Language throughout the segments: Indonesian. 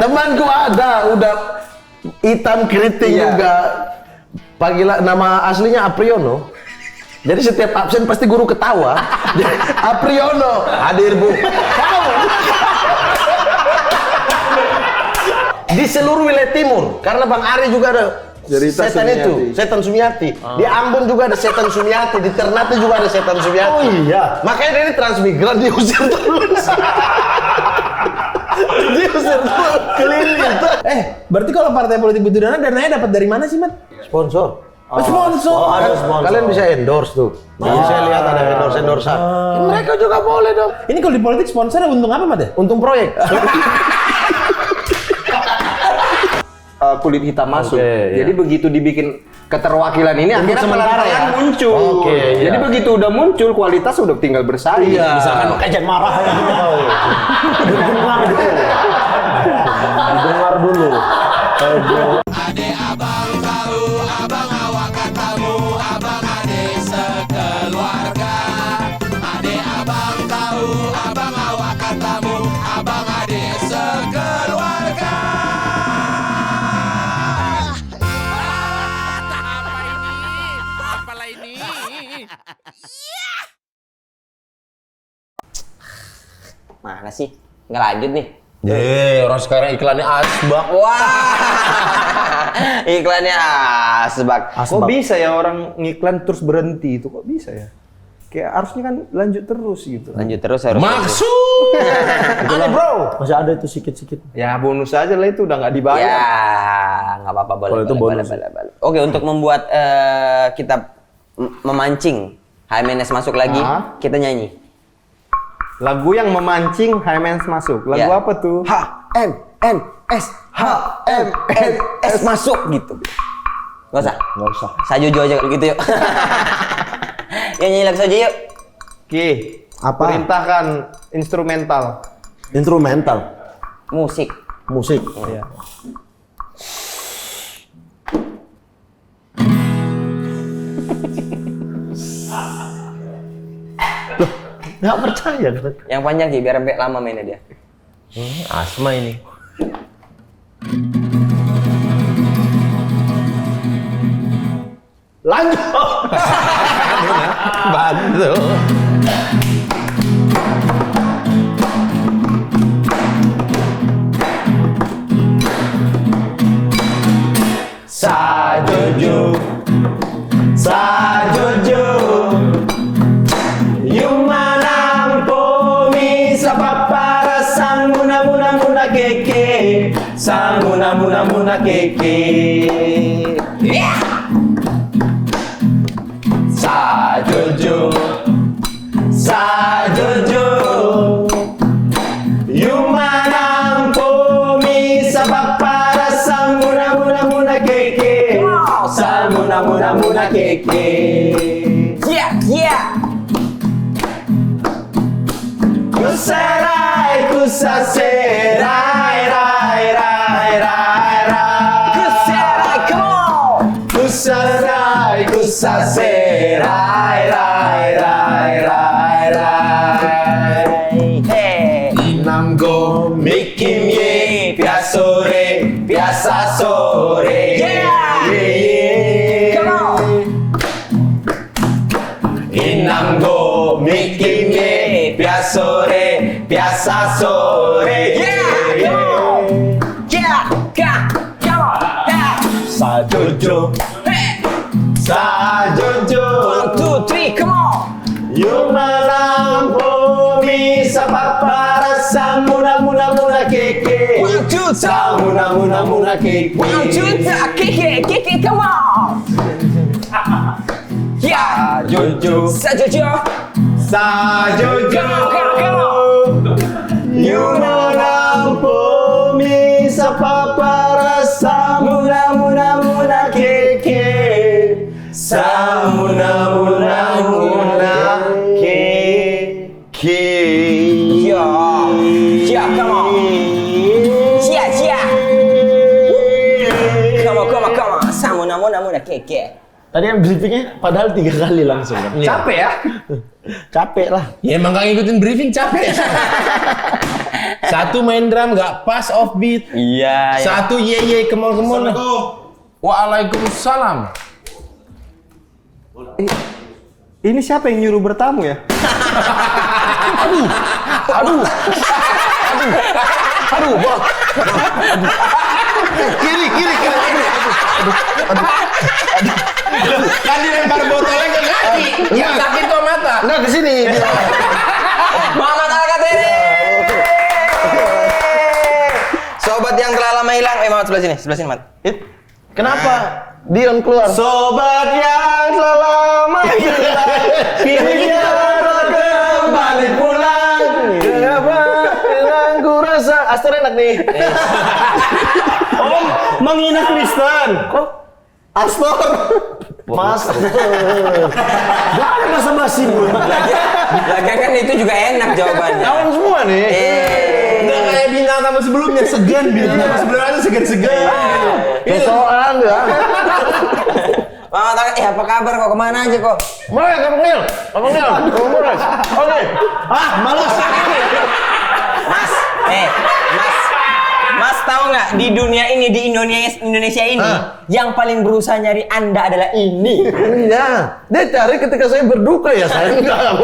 Temanku ada, udah hitam keriting juga. Panggilan nama aslinya Apriono. Jadi setiap absen pasti guru ketawa. Apriono, hadir Bu. Di seluruh wilayah timur, karena Bang Ari juga ada setan itu, setan Sumiati. Di Ambon juga ada setan Sumiati, di Ternate juga ada setan Sumiati. Oh iya. Makanya dia ini transmigran, diusir terus. Diusir terus. Keliling. Berarti kalau partai politik butuh dana, dananya dapat dari mana sih, Mat? Sponsor. Sponsor. Ada sponsor. Kalian bisa endorse tuh. Jadi saya lihat ada endorse-endorsean. Mereka juga boleh dong. Ini kalau di politik sponsornya untung apa, Mat? Untung proyek. Kulit hitam masuk. Jadi Jadi begitu dibikin keterwakilan ini akhirnya sementara pelan-pelan ya? muncul. Jadi begitu udah muncul kualitas udah tinggal bersaing. Misalkan kajian marah ya. Dengar dulu. Ade abang tahu, abang awak katamu, abang ade sekeluarga. Ade abang tahu, abang awak katamu, abang ade sekeluarga. Apa ini? Mana sih? Nggak lanjut nih. Orang sekarang iklannya asbak. Wah, iklannya asbak. Kok bisa ya orang ngiklan terus berhenti itu? Kok bisa ya? Kayak harusnya kan lanjut terus gitu. Lanjut terus harus. Maksud. Aneh bro. Masih ada itu sikit-sikit. Ya bonus aja lah itu udah nggak dibayar. Ya, nggak apa-apa boleh. Kalau itu bonus. Boleh. Oke, untuk membuat kita memancing HMNS masuk lagi, kita nyanyi. Lagu yang memancing HMNS masuk. Lagu Ya. apa tuh? HMNS masuk gitu. Nggak usah. Nggak usah. Sajojo aja kalau gitu yuk. Ya nyanyi lagu saja yuk. Oke. Apa? Perintahkan instrumental. Instrumental. Musik. Musik. Iya. Nggak percaya. Yang panjang sih biar sampai lama mainnya dia. Asma ini. Lanjut. Bantu. Sajojo. Yumanampo misapa para sanguna muna keke. Sanguna muna keke. Sajojo. Yumanampo misapa para sanguna muna keke. Sanguna muna keke. Yeah. Kusarai, kusaserai, rai. Kusarai, come on. Kusarai, kusaserai, rai. Hey. Namgo mikim ye, piasa sore. Come on. Inamgo mikim ye, piasa sore. Come on. Come on. Sajojo. Hey. 1, 2, 3, come on. Yumanampo misapa para samuna keke. 1, 2, 3. Samuna keke. 1, 2, 3, kick it, come on. Yeah. Sajojo. Come on. Yumanampo misapa para samuna keke. Samuna keke. Yeah, come on. Yeah. Come on. Samuna, keke. Tadi kan briefingnya padahal 3 kali langsung kan. Capek ya? Capek lah. Ya emang gak ngikutin briefing capek. Satu main drum gak pas offbeat. Iya. Satu ye ke mall. Waalaikumsalam. Ini siapa yang nyuruh bertamu ya? Aduh, Bang. Kiri. Kan dilempar botolnya ke kaki. Yang sakit tuh mata. Enggak ke sini. Muhammad Al-Katiri. Sobat yang telah lama hilang. Muhammad sebelah sini, Mat. Kenapa? Dion keluar. Sobat yang telah lama hilang, kini kembali pulang. Kenapa? Hilang ku rasa. Astor enak nih. Om menghina Kristen. Kok? Astor. Mas. Gak ada basa-basi gue. Lagian kan itu juga enak jawabannya. Kawan semua nih. Nggak kayak bintang tamu sebelumnya, segan bintang tamu sebelumnya itu segan-segan. Kesoan ya. Muhammad Al-Katiri, apa kabar kok? Kemana aja kok? Mulai kamu ngil. Oke. Malas. Mas tahu nggak di dunia ini, di Indonesia ini yang paling berusaha nyari Anda adalah ini. Iya. Dia cari ketika saya berduka ya, saya enggak.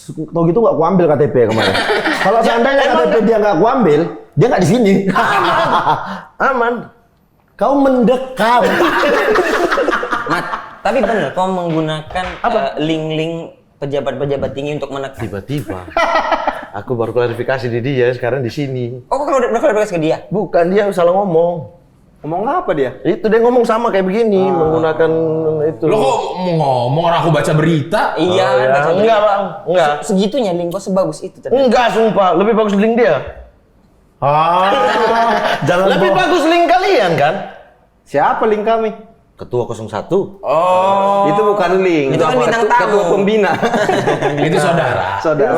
Tau gitu nggak kuambil KTP kemarin. Kalau seandainya KTP dia nggak kuambil, dia nggak di sini. Aman. Kau mendekam. Mat, tapi bener kau menggunakan link-link pejabat-pejabat tinggi untuk menekan. Tiba-tiba. Aku baru klarifikasi di dia, sekarang di sini. Oh, kok udah klarifikasi ke dia? Bukan, dia salah ngomong. Ngomong apa dia? Itu dia ngomong sama kayak begini, menggunakan itu. Lo kok mau ngomong orang aku baca berita? Iya, Oh, ya. baca Enggak, Bang. Enggak. segitunya link kok sebagus itu ternyata. Enggak, sumpah. Lebih bagus link dia. Jangan Lebih bagus link kalian kan? Siapa link kami? Ketua 01. Oh. Itu bukan link. Itu kan bintang tamu. Ketua pembina. Itu saudara. Saudara.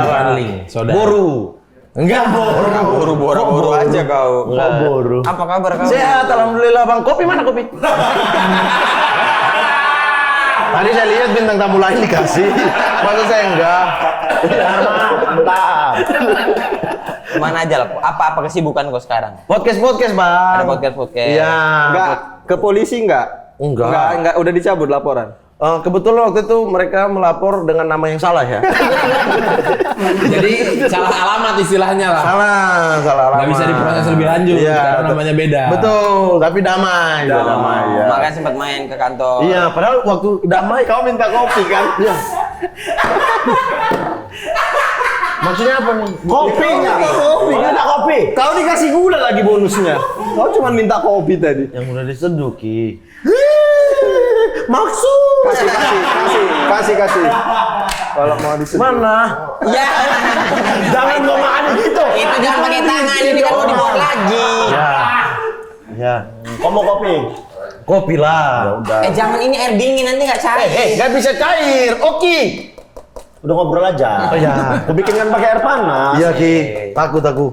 Bukan link. Saudara. Boru. Enggak, Buru-buru aja kau. boru. Apa kabar kau? Sehat, alhamdulillah, Bang. Kopi mana kopi? Tadi saya lihat bintang tamu lain dikasih. Masa saya enggak? Mantap. Kemana aja lah? Apa kesibukan kau sekarang? Podcast, Bang. Ada podcast. Iya. Enggak ke polisi enggak? Enggak. Udah dicabut laporan. Kebetulan waktu itu mereka melapor dengan nama yang salah ya. Jadi salah alamat istilahnya lah. Salah alamat. Nggak bisa diproses lebih lanjut karena namanya beda. Betul, tapi damai. Damai ya. Makanya sempat main ke kantor. Iya, padahal waktu damai kau minta kopi kan? Iya. Maksudnya apa nih? Kopi nggak ada kopi. Kau dikasih gula lagi bonusnya. Kau cuma minta kopi tadi. Yang udah diseduh, Ki. Maksud. Kasih. Kalau mau disedih. Mana? Ya. Jangan ngomong aneh gitu. Itu jangan pakai tangan, ini kan mau dibuat lagi. Ya. Kau mau kopi? Kopi lah. Jangan ini air dingin nanti nggak cair. Nggak bisa cair. Oke. Udah ngobrol aja. Oh ya. Kau bikinkan pakai air panas. Iya, Ki. Takut aku.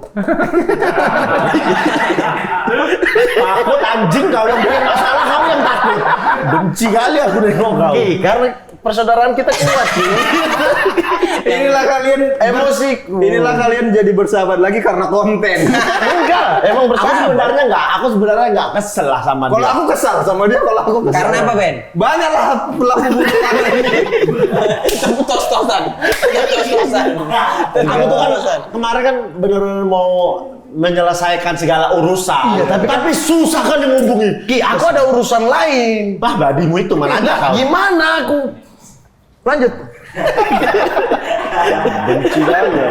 Takut anjing kau yang bikin masalah, kau yang takut. Benci kali aku nengok kau. Ki, karena persaudaraan kita kuat, Ki. Inilah kalian Emosiku. Inilah kalian jadi bersahabat lagi karena konten. Enggak, emang Aku bersahabat. sebenarnya nggak kesel lah sama Kalau dia. aku kesal sama dia, kalau aku kesal. Karena apa, Ben? Banyak lah pelaku bunuhan ini. Kamu tos-tosan. Aku tuh kan kemarin kan bener-bener mau menyelesaikan segala urusan. Iya, tapi susah kan dihubungi. Ki, aku ada urusan lain. Bah, babimu itu mana ada kau? Gimana aku? Lanjut. Benci aja.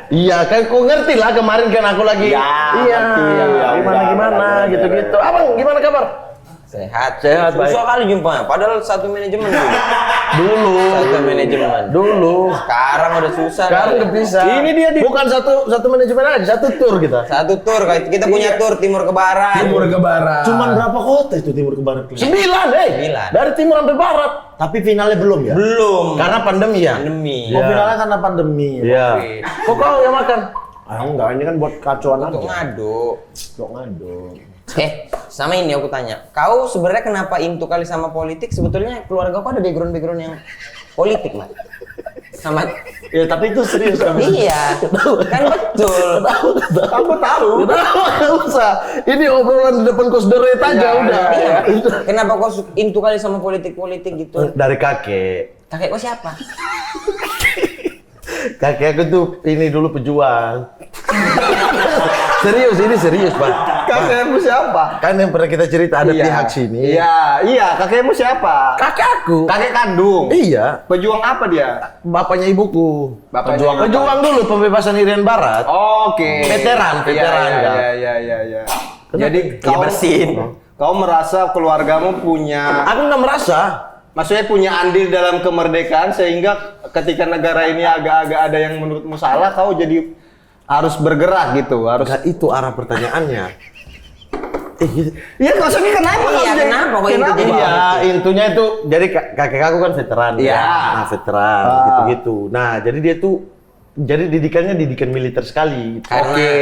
Iya, kan kau ngerti lah kemarin kan aku lagi. Ya, iya. ngerti. Gimana gitu-gitu. Abang, gimana kabar? Sehat. Sehat, baik. Susah kali jumpa. Padahal satu manajemen dulu. Satu manajemen. Dulu. Sekarang udah susah. Sekarang kali. udah bisa. Ini dia di- Bukan satu manajemen aja, satu tour kita. Satu tour. Kita punya tour timur ke barat. Timur ke barat. Cuman berapa kota itu timur ke barat? 9, eh. 9. Dari timur sampai barat. Tapi finalnya belum ya? Belum. Karena pandemi ya. Pandemi. Oh, finalnya karena pandemi. Iya. Kok kau yang makan? Ah, enggak, ini kan buat kacauan Untuk aja. ngadu. Untuk ngadu. Sama ini aku tanya. Kau sebenarnya kenapa into kali sama politik? Sebetulnya keluarga kau ada background yang politik, Mas. Sama Ya tapi itu serius kan. iya. Kan betul. Aku tahu. Nggak usah. Ini obrolan di depan kos deret aja udah. Iya. Kenapa kau into kali sama politik gitu? Dari kakek. Kakek kau siapa? Kakek aku tuh ini dulu pejuang. Serius, ini serius, Pak. Kakekmu siapa? Kan yang pernah kita cerita ada pihak sini. Iya, kakekmu siapa? Kakek aku. Kakek kandung. Iya. Pejuang apa dia? Bapaknya ibuku. Bapaknya apa? Pejuang dulu pembebasan Irian Barat. Oke. Veteran kan. Iya. Jadi Dia bersihin. Kau merasa keluargamu punya, Aku nggak merasa. maksudnya punya andil dalam kemerdekaan sehingga ketika negara ini agak-agak ada yang menurutmu salah, kau jadi harus bergerak gitu, harus. Nggak itu arah pertanyaannya. Iya, maksudnya kenapa? Iya, kenapa kok itu jadi Iya, intinya itu jadi kakek aku kan veteran. Iya. Ya. Nah, veteran gitu-gitu. Nah, jadi dia tuh jadi didikannya didikan militer sekali. Gitu. Oke.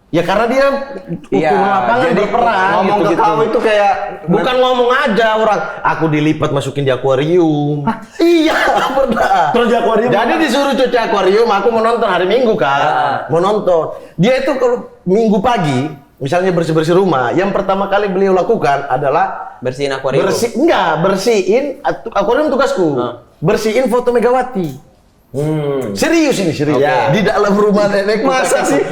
Ya karena dia hukum lapangan jadi berperang ngomong gitu, ke kau itu kayak bukan ngomong aja orang, aku dilipat masukin di akuarium. Iya, pernah. Terus di akuarium. Jadi disuruh cuci akuarium, aku mau nonton hari Minggu kan. Mau nonton. Dia itu kalau Minggu pagi, misalnya bersih-bersih rumah, yang pertama kali beliau lakukan adalah Bersihin akuarium. bersihin akuarium tugasku. Bersihin foto Megawati. Serius ini, serius. Oke. Di dalam rumah nenekku. Masa kakekku. sih?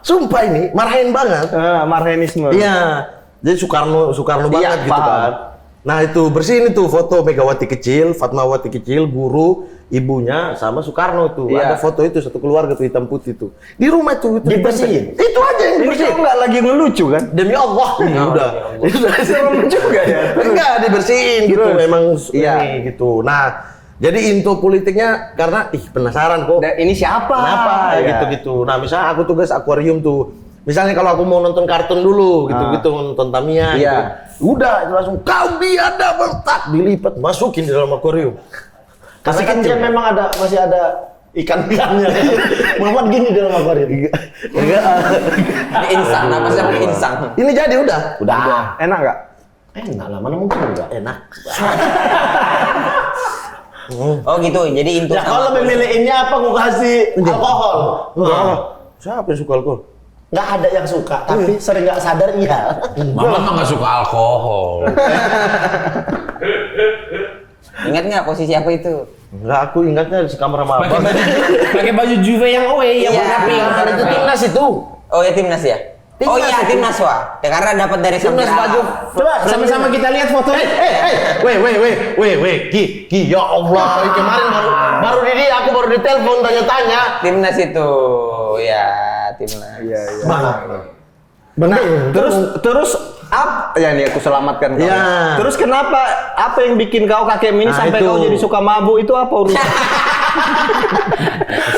Sumpah ini, marahin banget. marhenisme. Iya. Jadi Soekarno Iya, banget gitu paham. kan. Nah itu bersihin itu foto Megawati kecil, Fatmawati kecil, guru, ibunya sama Soekarno itu. Iya. Ada foto itu satu keluarga tuh hitam putih tuh. Di rumah itu Dibersihin? Itu aja yang Ini dibersihin. kau nggak lagi ngelucu kan? Demi Allah, udah. Itu udah Serem juga ya. Enggak dibersihin gitu, Terus? memang Iya. ini gitu. Nah, jadi into politiknya karena penasaran kok. Ini siapa? Kenapa Iya. gitu-gitu. Nah, misalnya aku tugas akuarium tuh. Misalnya kalau aku mau nonton kartun dulu gitu-gitu, nonton Tamiya Iya. gitu. Udah itu langsung kau biada bentak dilipat masukin di dalam akuarium. Kasih kan dia memang masih ada ikan-ikannya. Muhammad gini dalam akuarium. Enggak. Insang, apa sih pakai insang? Ini jadi udah. Udah. Enak nggak? Enak lah, mana mungkin enggak. Enak. Oh gitu, jadi into Ya kalau memilihinnya apa gua kasih alkohol. Enggak. Siapa yang suka alkohol? Nggak ada yang suka, tapi sering nggak sadar iya. Mama mah nggak suka alkohol. Ingat nggak posisi aku itu? Enggak, aku ingatnya di sekamar sama abang. Pakai baju Juve yang away yang Iya. warna pink. Itu timnas itu. Oh ya timnas ya? Oh Timnas iya itu. timnas wah. Ya, karena dapat dari Timnas Sampira. baju. Coba Sama-sama kita lihat fotonya. Weh, Ki, ya Allah, kemarin baru aku baru ditelepon tanya-tanya. Timnas itu, ya timnas. Iya. Benar. Terus ya nih aku selamatkan kau. Iya. Terus kenapa? Apa yang bikin kau kakek ini Nah, sampai itu. kau jadi suka mabuk itu apa urusan?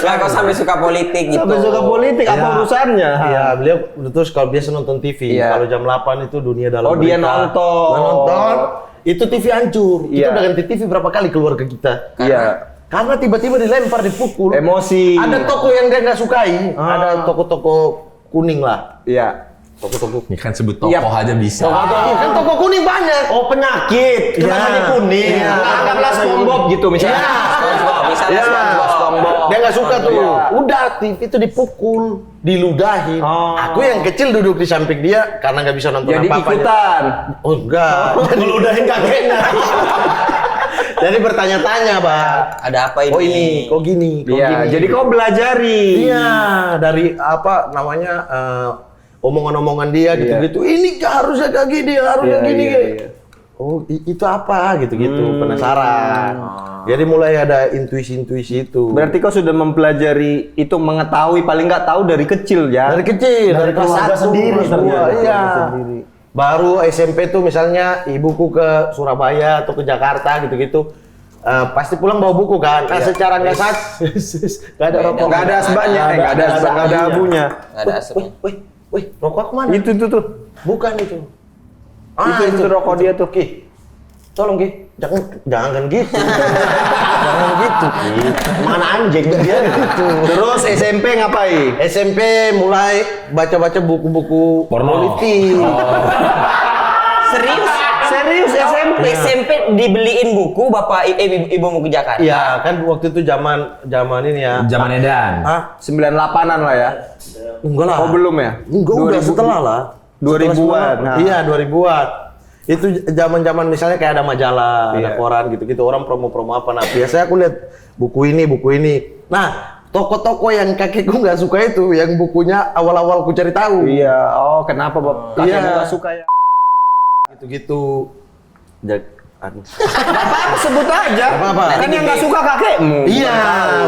Lah kok sampai suka politik gitu. Sampai suka politik apa Ya. urusannya? Iya, beliau terus kalau biasa nonton TV, Iya. kalau jam 8 itu dunia dalam Oh, dia berita. nonton. Nah, nonton. Itu TV hancur. Kita Iya. udah ganti TV berapa kali keluarga kita. Iya. Karena tiba-tiba dilempar, dipukul. Emosi. Ada toko yang dia nggak sukai. Ada toko-toko kuning lah. Iya. Toko-toko. Ini kan sebut tokoh Iya. aja bisa. Kan toko kuning banyak. Oh penyakit, kenapa Iya. dia kuning? Iya. Anggaplah SpongeBob gitu misalnya. SpongeBob, misalnya Ya, SpongeBob. dia nggak suka tuh. Iya. Udah TV itu dipukul, diludahin. Oh. Aku yang kecil duduk di samping dia karena nggak bisa nonton Jadi apa-apa. ikutan. Oh enggak. Jadi ludahin kakeknya. Jadi bertanya-tanya, Pak. Ada apa ini? Oh ini, kok gini, kok Iya, gini. jadi kau belajari. Iya, dari apa namanya omongan-omongan dia gitu-gitu. Ini harusnya kayak gini, harusnya Iya, gini. iya, iya. Oh, itu apa gitu-gitu, penasaran. Jadi mulai ada intuisi-intuisi itu. Berarti kau sudah mempelajari itu, mengetahui paling nggak tahu dari kecil ya. dari kecil, dari kelas keluarga 1, sendiri kelas 2, ternyata. iya. Sendiri. Baru SMP tuh misalnya ibuku ke Surabaya atau ke Jakarta gitu-gitu. Pasti pulang bawa buku kan. Nah, secara nggak nggak ada rokok. Nggak ada asbaknya, nggak ada asbak, nggak ada abunya. Nggak ada asapnya. Wih, rokok aku mana? Itu tuh. Bukan itu. Itu rokok dia tuh. Ki. Tolong Ki, jangan gitu. Jangan begitu. Mana anjing dia gitu. Terus SMP ngapain? SMP mulai baca-baca buku-buku Porno. politik. Serius? Serius SMP? SMP dibeliin buku bapak ibumu ke Jakarta? Iya, kan waktu itu zaman ini ya. Zaman Edan. Hah? 98-an lah ya. Enggak lah. Oh belum ya? Enggak, udah setelah lah. 2000-an. Nah. Iya, 2000-an. Itu zaman-zaman misalnya kayak ada majalah, ada Iya. koran gitu-gitu, orang promo-promo apa. Nah, biasanya aku lihat buku ini. Nah, toko-toko yang kakekku nggak suka itu, yang bukunya awal-awal aku cari tahu. Iya. Oh kenapa Bapak? Iya. Kakekmu nggak suka ya? Gitu-gitu. Aduh. Apa sebut aja. Apa-apa. Kan yang nggak suka kakekmu. Iya,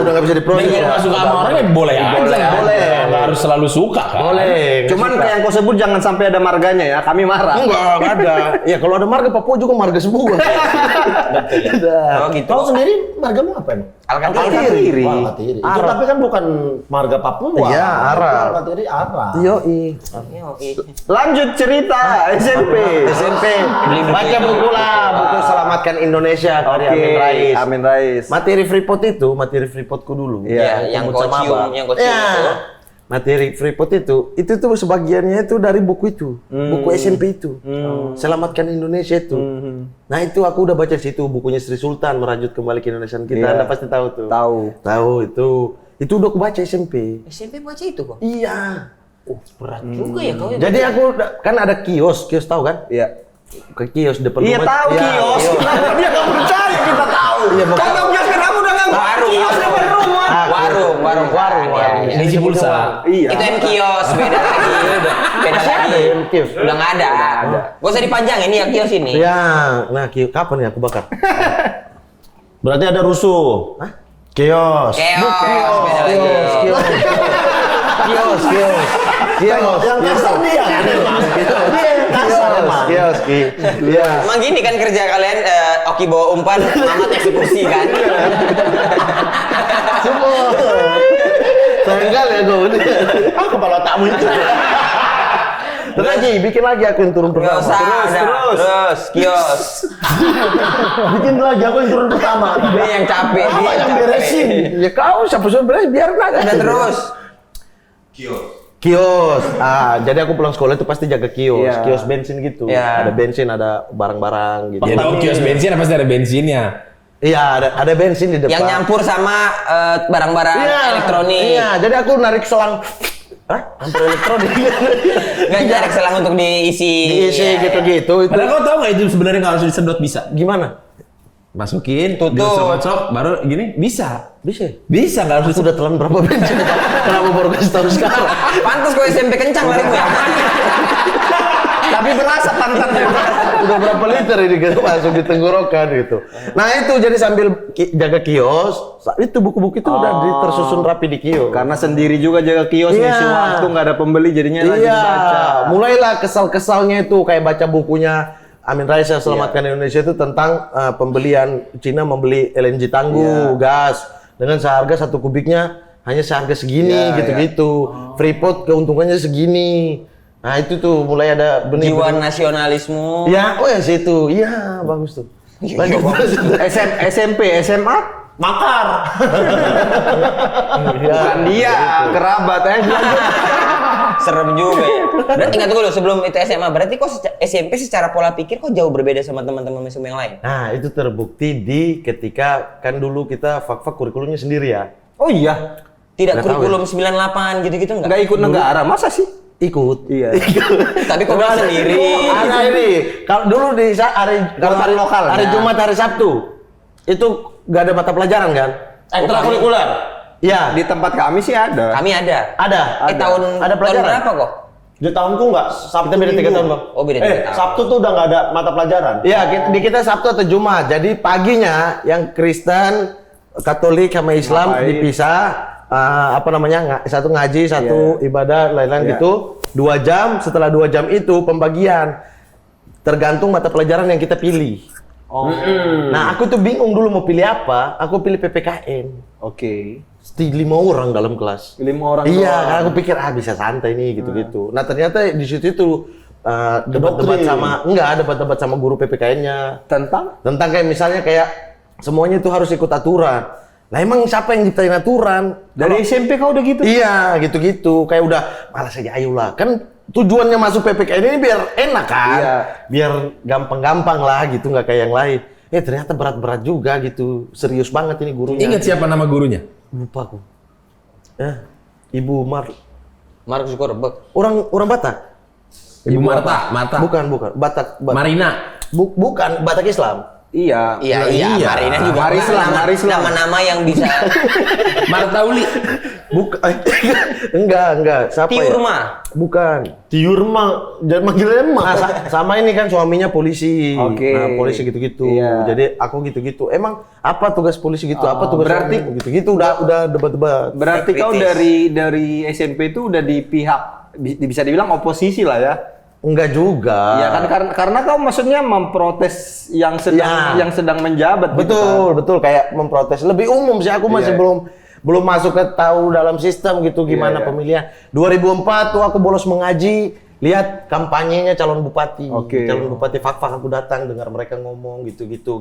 udah nggak bisa diproses. Kalau nggak suka sama orang ya boleh aja. Boleh. Nggak harus selalu suka kan. Boleh. Cuman kayak yang kau sebut jangan sampai ada marganya ya. Kami marah. Enggak ada. Ya kalau ada marga Papua juga marga semua. Oh gitu. Kau sendiri margamu apa emang? Alkatiri. Wah, Alkatiri. Itu tapi kan bukan marga Papua. Iya, Arab. Alkatiri Arab. Yoi. Lanjut cerita SMP. SMP. Baca buku lah, buku Selamatkan Indonesia karya Oke. Amin Rais. Amin Rais. Materi Freeport Freepotku dulu. Iya, yang Umut kau sama cium, Abang. yang kau cium Iya. itu. Materi Freeport itu tuh sebagiannya itu dari buku itu, buku SMP itu, Selamatkan Indonesia itu. Nah itu aku udah baca situ bukunya Sri Sultan merajut kembali ke Indonesia kita. Iya. Anda pasti tahu tuh. Tahu. Itu udah aku baca SMP. SMP baca itu kok? Iya. Berat juga ya kau. Jadi aku kan ada kios tahu kan? Iya. Ke kios depan Iya rumah. tahu Iya, kios. Kenapa dia nggak percaya kita tahu? Iya, Kan kamu kios kenapa udah nggak Warung. kios depan rumah? Warung. Iya. Ngisi pulsa. Iya. Itu M kios beda lagi. Beda lagi. kios. Udah nggak ada. Gak usah dipanjangin nih ya kios ini. Iya. Nah, kapan ya aku bakar? Berarti ada rusuh. Hah? Kios. Keos beda lagi. Kios. Yang kasar dia kan emang. Dia yang kasar emang. Kios. Iya. Emang gini kan kerja kalian Oki bawa umpan, Mamat eksekusi kan? Semua. Sayang kali ya gue. Ah kepala otakmu itu. Bikin lagi aku yang turun Gak pertama. usah, terus kios. Bikin lagi aku yang turun pertama. Dia yang capek, dia yang capek. beresin. Ya kau siapa suruh beres biar aja. Udah terus. Kios. Jadi aku pulang sekolah itu pasti jaga kios. Iya. Kios bensin gitu. Iya. Ada bensin, ada barang-barang gitu. Ya dong kios bensin pasti ada bensinnya. Iya, ada bensin di depan. Yang nyampur sama barang-barang elektronik. Iya, jadi aku narik selang. Hah? Hampir elektronik. Nggak jarak selang untuk diisi. Diisi Iya, gitu-gitu. Itu Padahal kau tahu nggak itu sebenarnya nggak harus disedot bisa. gimana? Masukin, Tutup. diocok, baru gini bisa. Bisa. Bisa nggak harus Aku udah telan berapa bensin? Kenapa baru kasih tahu sekarang? Pantas kau SMP kencang larimu ya. Tapi berasa pantatnya. Udah berapa liter ini gitu, langsung di tenggorokan gitu. Nah itu jadi sambil jaga kios, itu buku-buku itu udah tersusun rapi di kios. Karena sendiri juga jaga kios Iya. ngisi waktu nggak ada pembeli jadinya lagi Iya, baca. mulailah kesal-kesalnya itu kayak baca bukunya Amin Rais yang Selamatkan Indonesia itu tentang pembelian Cina membeli LNG tangguh, gas dengan seharga 1 kubiknya hanya seharga segini gitu-gitu. Freeport keuntungannya segini. Nah itu tuh mulai ada Jiwa benih-benih. nasionalisme. Ya, oh ya situ. Iya, bagus tuh. Lanjut. SMP, SMA Makar. bukan dia, kerabat aja. Serem juga ya. Berarti nggak tunggu dulu sebelum itu SMA. Berarti kok SMP secara pola pikir kok jauh berbeda sama teman-teman mesum yang lain? Nah, itu terbukti di ketika kan dulu kita fak-fak kurikulumnya sendiri ya. Oh iya, Tidak Nggak tahu kurikulum 98 gitu-gitu nggak? nggak ikut negara, masa sih? Ikut. Iya. Tapi kok bilang sendiri? Ada ini. Kalau dulu di kalau hari lokal, hari ya. Jumat, hari Sabtu itu nggak ada mata pelajaran kan? Ekstrakurikuler. Iya. Di tempat kami sih ada. Kami ada. Ada. Tahun Ada pelajaran. berapa kok? Di tahunku nggak. Sabtu Kita beda 3 Minggu. tahun, Bang. Oh beda 3 tahun. Sabtu tuh udah nggak ada mata pelajaran. Iya, di kita Sabtu atau Jumat. Jadi paginya yang Kristen, Katolik sama Islam Ngapain? dipisah. Apa namanya? Satu ngaji, satu ibadah, lain-lain Iya. gitu. 2 jam. Setelah 2 jam itu pembagian. Tergantung mata pelajaran yang kita pilih. Oh. Nah, aku tuh bingung dulu mau pilih apa. Aku pilih PPKN. Oke. 5 orang dalam kelas. 5 orang. Iya, doang. karena aku pikir bisa santai nih gitu-gitu. Nah, ternyata di situ itu debat-debat Doktrin. sama debat-debat sama guru PPKN-nya Tentang tentang kayak misalnya kayak Semuanya itu harus ikut aturan. Lah emang siapa yang ciptain aturan? Dari SMP kau udah gitu? Iya, gitu-gitu. Kayak udah malas aja, ayolah. Kan tujuannya masuk PPKN ini biar enak kan? Iya. Biar gampang-gampang lah gitu, nggak kayak yang lain. Ternyata berat-berat juga gitu. Serius banget ini gurunya. Ingat siapa nama gurunya? Lupa aku. Ibu Mark Zuckerberg. orang Batak. Ibu Marta. Bukan. Batak. Marina. Bukan Batak Islam. Iya. Iya. Marina juga Mari Islam. nama-nama yang bisa. Marta Uli. Bukan. enggak. Siapa Tiurma. ya? Bukan. Tiurma, jangan manggilnya emak. Nah, sama ini kan suaminya polisi. Oke. Nah, polisi gitu-gitu. Iya. Jadi aku gitu-gitu. Emang apa tugas polisi gitu? Apa tugas berarti- suamimu gitu-gitu udah debat-debat. Berarti kau dari SMP itu udah di pihak bisa dibilang oposisi lah ya. Enggak juga. Iya kan karena kau maksudnya memprotes yang sedang menjabat gitu kan. Betul kayak memprotes. Lebih umum sih, aku masih Iya. belum masuk ke tahu dalam sistem gitu gimana Iya. pemilihan. 2004 tuh aku bolos mengaji, lihat kampanyenya calon bupati. Oke. Calon bupati Fakfak aku datang dengar mereka ngomong gitu-gitu.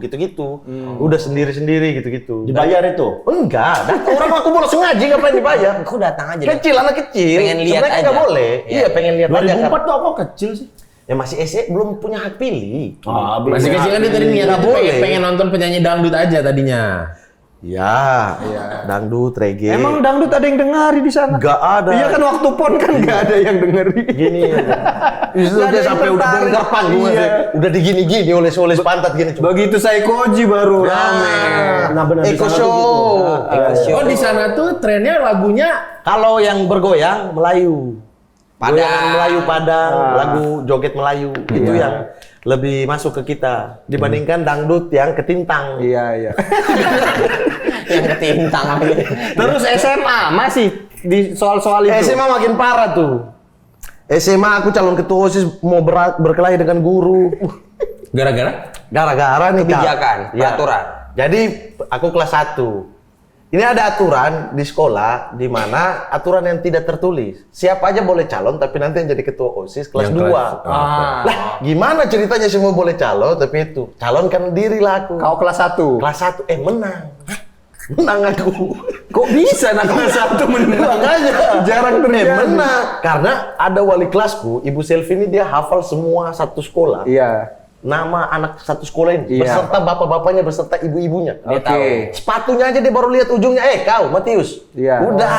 Udah sendiri-sendiri gitu-gitu. Dibayar itu? Enggak, orang aku bolos ngaji ngapain dibayar? Aku datang aja. Kecil, anak kecil. Pengen lihat Sebenarnya aja. nggak boleh. Iya. Iya, pengen lihat aja. 2004 kan. tuh aku kecil sih. Ya masih SE, belum punya hak pilih. Masih kecil kan dia tadi niatnya Nggak tuh boleh. pengen nonton penyanyi dangdut aja tadinya. Ya, dangdut, reggae. Emang dangdut ada yang dengari di sana? Nggak ada. Iya kan waktu pon kan nggak ada yang dengeri. Gini ya. Itu Nggak ada dia yang sampai udah tertarik. bongkar panggung Iya. udah digini-gini oles pantat gini coba. Begitu saya koji baru rame. Nah, benar di Eko sana tuh Show. gitu. Oh di sana tuh trennya lagunya Kalau yang bergoyang Melayu. Padang. Goyangan Melayu Padang, lagu joget Melayu. Itu yang lebih masuk ke kita dibandingkan dangdut yang ketintang. Iya. Yang ketintang. Terus SMA masih di soal-soal itu. SMA makin parah tuh. SMA aku calon ketua OSIS mau berkelahi dengan guru. gara-gara Gara-gara nih Kak. Kebijakan, Ya. peraturan. Jadi aku kelas 1. Ini ada aturan di sekolah di mana aturan yang tidak tertulis. Siapa aja boleh calon tapi nanti yang jadi ketua OSIS kelas Yang 2. kelas- Lah, gimana ceritanya semua boleh calon tapi itu calonkan diri lah aku. Kau kelas 1. Kelas 1 menang. Menang aku. Kok bisa anak kelas 1 menang? Makanya Jarang terjadi. menang. Karena ada wali kelasku, Ibu Selvi ini dia hafal semua satu sekolah. Iya. Nama anak satu sekolah ini, Iya. beserta bapak-bapaknya, beserta ibu-ibunya. Dia Oke. tahu. Sepatunya aja dia baru lihat ujungnya, kau Matius. Iya. Udah.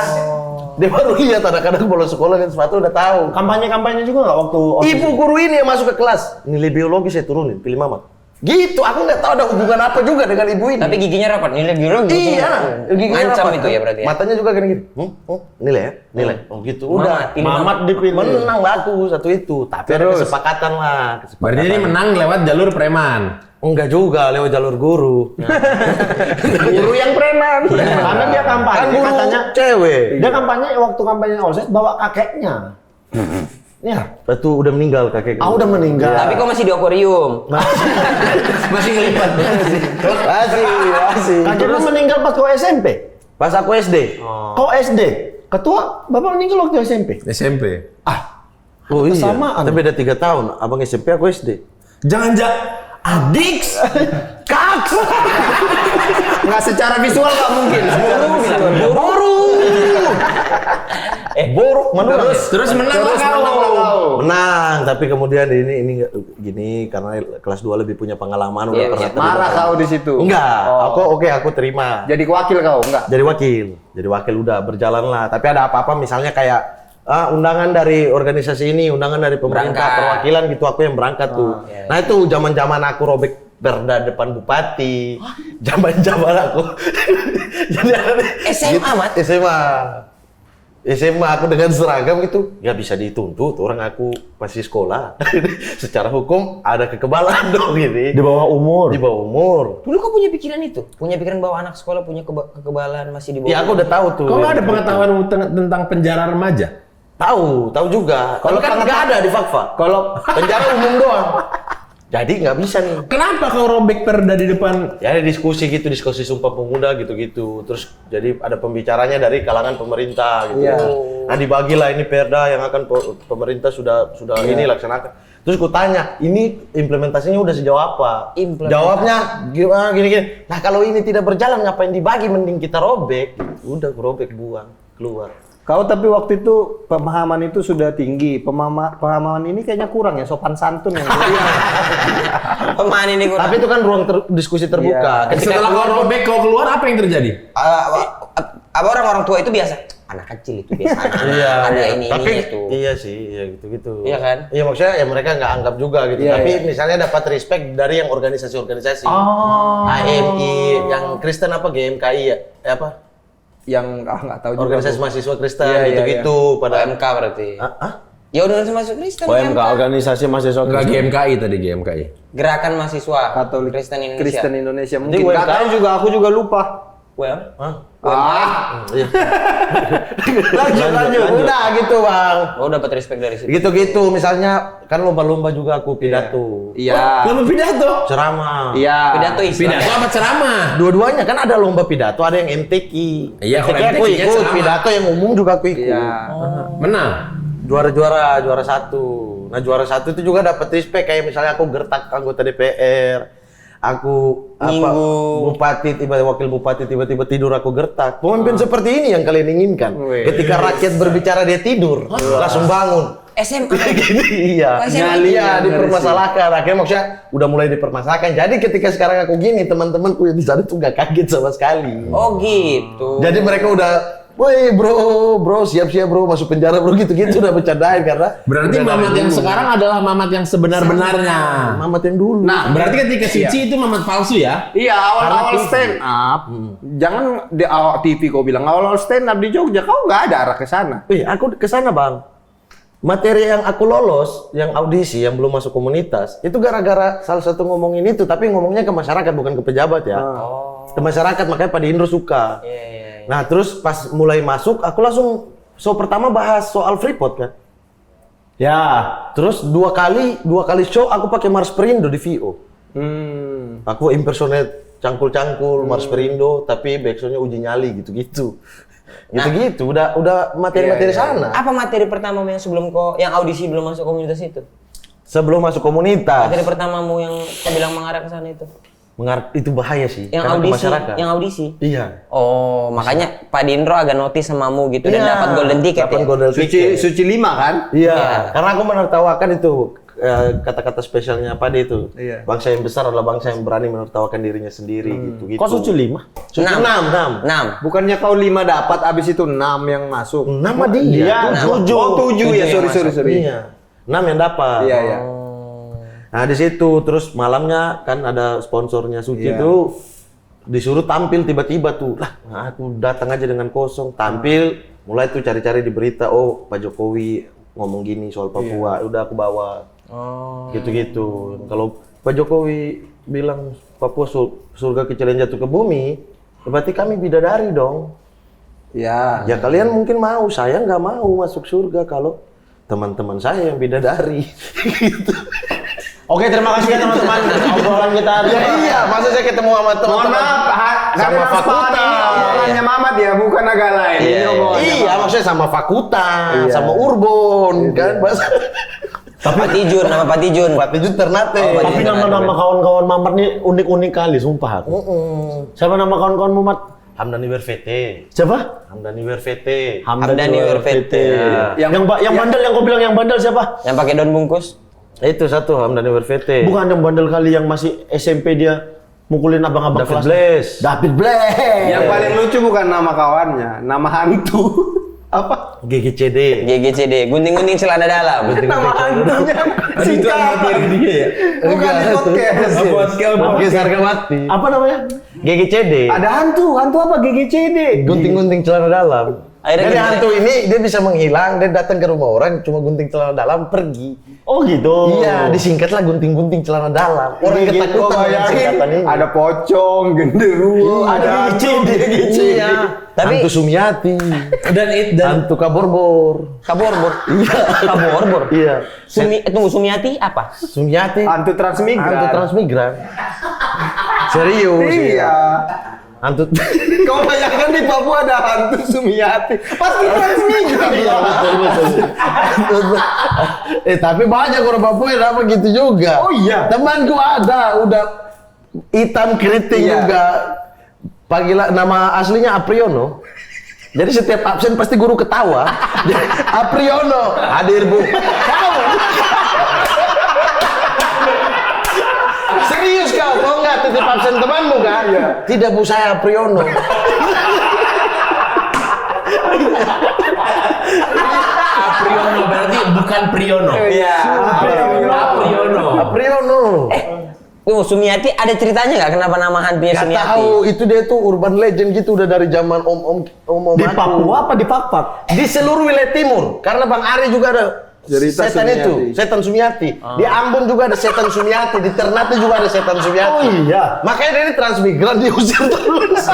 Dia baru lihat anak-anak bolos sekolah dan sepatu udah tahu. Kampanye-kampanye juga nggak waktu OSIS? Ibu guru ini yang masuk ke kelas, nilai biologi saya turunin, pilih mama. Gitu, aku nggak tahu ada hubungan apa juga dengan ibu ini. Tapi giginya rapat, nilai biologi. Iya, giginya Ngancam rapat. itu ya berarti ya. Matanya juga gini-gini. Nilai ya? Nilai. Oh gitu. Udah. Mamat, pilih Mamat dipilih. Menang bagus satu itu. Tapi ada Terus? kesepakatan lah. berarti ini menang lewat jalur preman. Enggak juga, lewat jalur guru. Guru yang preman. Karena dia Kan kampanye, guru katanya cewek. dia kampanye waktu kampanye OSIS bawa kakeknya. Ya, Itu udah meninggal kakek. udah meninggal. Tapi kok masih di akuarium? Masih ngelipat. Masih. Kakek lu meninggal pas kau SMP. Pas aku SD. Kau SD. Ketua, bapak meninggal waktu SMP. SMP. Oh iya. kesamaan. Tapi beda 3 tahun. Abang SMP, aku SD. Jangan-jangan Adiks. Kaks! Nggak secara visual nggak mungkin. Boru! Boru, menang. Terus menang lah kau. Menang, tapi kemudian ini nggak gini karena kelas 2 lebih punya pengalaman udah Iya, pernah iya. terima. Marah kau di situ. Enggak, Oh. aku terima. Jadi wakil kau enggak? Jadi wakil udah berjalan lah. Tapi ada apa-apa misalnya kayak undangan dari organisasi ini, undangan dari pemerintah, Berangkat. perwakilan gitu, aku yang berangkat tuh. iya. Nah itu zaman-zaman aku robek perda depan bupati, zaman-zaman aku. Jadi SMA, Mat? SMA aku dengan seragam gitu, nggak bisa dituntut, orang aku masih sekolah. Secara hukum ada kekebalan dong Di gitu. bawah umur. Di bawah umur. Dulu kok punya pikiran itu? Punya pikiran bahwa anak sekolah punya kekebalan masih di bawah. Ya aku udah tahu tuh. Kok nggak ada pengetahuan tentang penjara remaja? Tahu juga. Kalau kan nggak ada di Fakfa. Kalau Penjara umum doang. Jadi nggak bisa nih. Kenapa kau robek perda di depan? Ya ada diskusi gitu, diskusi Sumpah Pemuda gitu-gitu. Terus jadi ada pembicaranya dari kalangan pemerintah gitu. Iya. Nah dibagilah ini perda yang akan pemerintah sudah ini laksanakan. Terus ku tanya, ini implementasinya udah sejauh apa? Jawabnya gimana gini-gini. Nah kalau ini tidak berjalan ngapain dibagi, mending kita robek. Udah ku robek, buang, keluar. Kau tapi waktu itu pemahaman itu sudah tinggi. Pemahaman ini kayaknya kurang ya, sopan santun yang Pemahaman ini kurang. Tapi itu kan ruang diskusi terbuka. Setelah kau robek, kau keluar, apa yang terjadi? Apa orang tua itu biasa? Anak kecil itu biasa. Ada ini tapi itu. iya sih, iya gitu-gitu. Iya kan? Iya maksudnya ya mereka nggak anggap juga gitu. Iya, Tapi iya. misalnya dapat respect dari yang organisasi-organisasi. AMI, yang Kristen apa GMKI ya? Apa? yang nggak tahu juga. Organisasi mahasiswa Kristen Iya, iya, gitu-gitu pada OMK berarti. Hah? Ya udah masuk Kristen. OMK, organisasi mahasiswa Enggak Kristen. GMKI tadi, GMKI. Gerakan mahasiswa Katolik Kristen Indonesia. Kristen Indonesia. Mungkin Jadi nggak tahu juga, aku juga lupa. Well, Iya. lanjut. Udah gitu bang. oh dapat respect dari situ. Gitu-gitu misalnya kan lomba-lomba juga aku pidato. Iya. Lomba pidato. Ceramah. Iya. Pidato Islam. Pidato apa ceramah? Dua-duanya kan ada lomba pidato, ada yang MTQ. Iya, kalau MTQ aku MTQ-nya ikut, ceramah. pidato yang umum juga aku ikut. Iya. Menang. Juara satu. Nah juara satu itu juga dapat respect kayak misalnya aku gertak anggota DPR, aku bupati wakil bupati tiba-tiba tidur aku gertak. Pemimpin seperti ini yang kalian inginkan. Wih. Ketika rakyat berbicara dia tidur, langsung bangun. SMA. Gini, iya. Oh, SMA. Iya, dipermasalahkan. Akhirnya maksudnya udah mulai dipermasalahkan. Jadi ketika sekarang aku gini, teman-temanku yang di sana tuh gak kaget sama sekali. Oh gitu. Jadi mereka udah, woi bro, siap-siap bro, masuk penjara bro, gitu-gitu udah bercandain karena Berarti udah Mamat dari yang dulu. sekarang adalah Mamat yang sebenar-benarnya. Mamat yang dulu. Nah, Berarti ketika Cici itu Mamat palsu ya? Iya, awal-awal Karena TV. stand up. Jangan di awal TV kau bilang awal-awal stand up di Jogja, kau nggak ada arah ke sana. Aku ke sana bang. Materi yang aku lolos, yang audisi, yang belum masuk komunitas, itu gara-gara salah satu ngomongin itu, tapi ngomongnya ke masyarakat bukan ke pejabat ya. Ke masyarakat, makanya Pak Indro suka. Iya. Nah terus pas mulai masuk, aku langsung show pertama bahas soal Freeport kan. Ya, terus dua kali show aku pakai Mars Perindo di VO. Aku impersonate cangkul-cangkul Mars Perindo, tapi backsoundnya uji nyali gitu-gitu. Gitu-gitu, udah materi-materi sana. Apa materi pertamamu yang sebelum yang audisi belum masuk komunitas itu? Sebelum masuk komunitas, Materi pertamamu yang kau bilang mengarah ke sana itu? itu bahaya sih. Yang karena ke audisi, masyarakat. yang audisi. Iya. Oh, makanya Pak Dindro agak notice samamu gitu dan Iya, dapat golden ticket dapat ya. golden ticket. Suci 5 kan? Iya, karena aku menertawakan itu kata-kata spesialnya Pade itu. Iya. Bangsa yang besar adalah bangsa yang berani menertawakan dirinya sendiri gitu-gitu. Kok suci 5? Suci 6. 6. Bukannya kau 5 dapat, abis itu 6 yang masuk. 6 mah dia. 7. Oh 7 ya, sorry. Iya. 6 yang dapat. Iya, iya. Nah di situ terus malamnya kan ada sponsornya Suci Iya. tuh disuruh tampil tiba-tiba tuh. Lah, aku datang aja dengan kosong, tampil, mulai tuh cari-cari di berita, oh Pak Jokowi ngomong gini soal Papua, udah aku bawa. Gitu-gitu. Kalau Pak Jokowi bilang Papua surga kecil yang jatuh ke bumi, berarti kami bidadari dong. Ya. Ya kalian mungkin mau, saya nggak mau masuk surga kalau teman-teman saya yang bidadari. Gitu. Oke, terima kasih ya teman-teman. Obrolan kita hari Ya ini. iya, masa saya ketemu sama Mohon teman-teman maaf, sama karena fakultas. ini omongannya Mamat ya, bukan agak lain. Ini omongannya Iya, Mamat. maksudnya sama fakultas, Iya. sama Urbon, kan? Bahasa Pak Tijun, nama Pak Tijun. Pak Tijun Ternate. Tapi nama-nama kawan-kawan Mamat nih unik-unik kali, sumpah aku. Siapa nama kawan-kawan Mamat? Hamdani Wervete. Siapa? Hamdani Wervete. Hamdani Wervete. Yang bandel, yang kau bilang yang bandel siapa? Yang pakai daun bungkus. Itu satu Hamdani Wervete. Bukan yang bandel kali yang masih SMP dia mukulin abang-abang David kelas. Blaze. David Blaze. Yang paling lucu bukan nama kawannya, nama hantu. Apa? GGCD. GGCD, gunting-gunting celana dalam. Nama hantunya Itu singkat. dia ya? Bukan di podcast. Podcast harga mati. Apa namanya? GGCD. Ada hantu apa GGCD? Gunting-gunting celana dalam. Akhirnya Jadi gitu. hantu ini dia bisa menghilang, dia datang ke rumah orang cuma gunting celana dalam pergi. Oh gitu. Iya, disingkatlah gunting-gunting celana dalam. Orang Gitu, ketakutan dengan singkatan ini. ada pocong, genderuwo, ada gigi, gigi. iya. Tapi- Hantu Sumiati, Dan hantu Kaborbor. Kaborbor. Iya. Kaborbor. Iya. Tunggu, Sumiati apa? Sumiati, Hantu transmigran. hantu transmigran. Serius. Iya. Hantu. Kau bayangkan di Papua ada hantu Sumiati. Pasti transmigran. Iya, betul. Tapi banyak orang Papua yang dapat gitu juga. Oh iya? Temanku ada, udah hitam keriting Iya. juga. Panggilan nama aslinya Apriono. Jadi setiap absen pasti guru ketawa. Apriono, hadir Bu. Kau. Serius kau nggak titip absen temanmu kan? Iya. Tidak Bu, saya Apriono. Apriono berarti bukan Priono. Iya. Apriono. Apriono. Tunggu, Sumiati ada ceritanya nggak kenapa nama hantunya Gak Sumiati? tahu, itu dia tuh urban legend gitu udah dari zaman om Di aku. Papua apa di Pakpak? Di seluruh wilayah timur, karena Bang Ari juga ada Cerita setan Sumiati. itu, setan Sumiati. Di Ambon juga ada setan Sumiati, di Ternate juga ada setan Sumiati. Oh iya. Makanya dia ini transmigran diusir terus.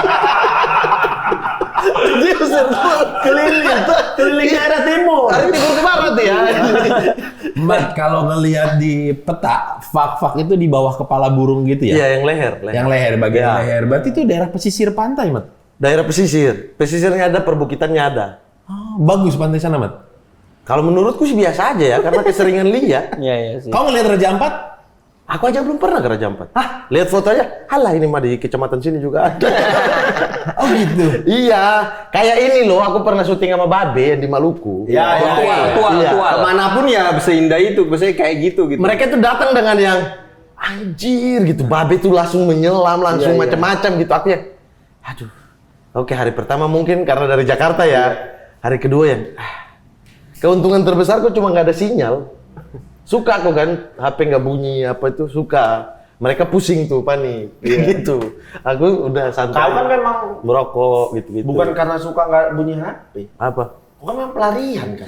Diusir terus. Keliling daerah timur. Dari timur ke barat ya. Mat, kalau ngelihat di peta, fak-fak itu di bawah kepala burung gitu ya? Iya, yang leher. Yang leher, bagian Ya. leher. Berarti itu daerah pesisir pantai, Mat? Daerah pesisir. Pesisirnya ada, perbukitannya ada. Oh, bagus pantai sana, Mat. Kalau menurutku sih biasa aja ya, karena keseringan lihat. Iya, iya sih. Kau ngelihat Raja Ampat? Aku aja belum pernah ke Raja Ampat. Hah? Lihat fotonya, halah ini mah di kecamatan sini juga ada. Oh gitu. Iya, kayak ini loh, aku pernah syuting sama Babe yang di Maluku. Ya, Tua. Kemanapun ya seindah itu, biasanya kayak gitu. Mereka tuh datang dengan yang anjir gitu. Babe tuh langsung menyelam, langsung Iya, iya. macam-macam gitu. Aku ya, aduh. Oke, hari pertama mungkin karena dari Jakarta ya. Hari kedua yang, keuntungan terbesarku cuma nggak ada sinyal. Suka aku kan, HP nggak bunyi apa itu suka. Mereka pusing tuh, panik, gitu. Aku udah santai. Kau kan memang merokok gitu-gitu. bukan karena suka nggak bunyi HP. Apa? Kau kan memang pelarian kan.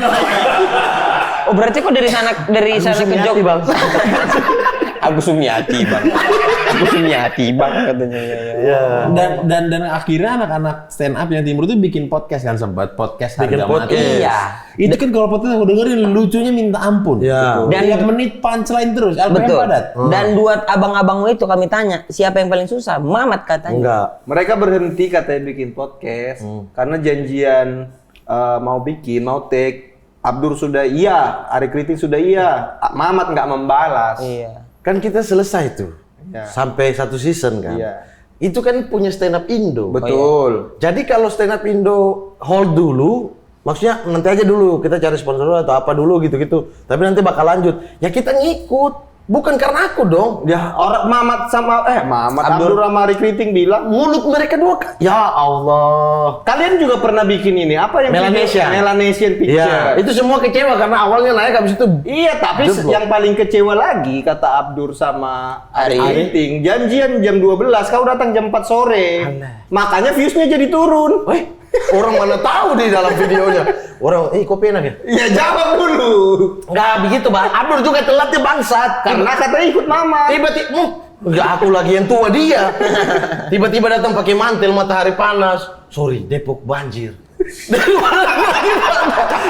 Oh, berarti kok dari sana ke Sumiati, Jogja, Bang. Aku Sumiati, Bang. Aku Sumiati, Bang, katanya. Iya. Dan akhirnya anak-anak stand up yang timur itu bikin podcast kan, sempat podcast Bikin harga podcast. mati. Iya. Itu kan kalau podcast aku dengerin lucunya minta ampun. Iya. Dan tiap menit punchline terus, LPM Betul. padat. Dan buat abang-abangmu itu kami tanya, siapa yang paling susah? Mamat katanya. Enggak. Mereka berhenti katanya bikin podcast karena janjian mau bikin, mau take. Abdur sudah iya, Ari Kriting sudah iya, Mamat nggak membalas. Iya. Kan kita selesai tuh. Iya. Sampai satu season kan. Iya. Itu kan punya stand up Indo. Betul. Jadi kalau stand up Indo hold dulu, maksudnya nanti aja dulu kita cari sponsor dulu atau apa dulu gitu-gitu. Tapi nanti bakal lanjut. Ya kita ngikut. Bukan karena aku dong. Ya orang Mamat sama Abdur sama Ari Kriting bilang, Mulut mereka dua. Ya Allah. kalian juga pernah bikin ini apa yang Melanesian. Melanesian Picture. Iya, itu semua kecewa karena awalnya naik habis itu. Iya, tapi Jeblok. yang paling kecewa lagi kata Abdur sama Ari Ari. Kriting, janjian jam 12, kau datang jam 4 sore. Makanya viewsnya jadi turun. Weh, orang mana tahu di dalam videonya. Orang, kopi enak ya? Ya jawab dulu. Enggak begitu, Bang. Abdur juga telatnya bangsat. Karena katanya ikut Mama. Tiba-tiba, enggak aku lagi yang tua dia. Tiba-tiba datang pakai mantel, matahari panas. Sorry, Depok banjir.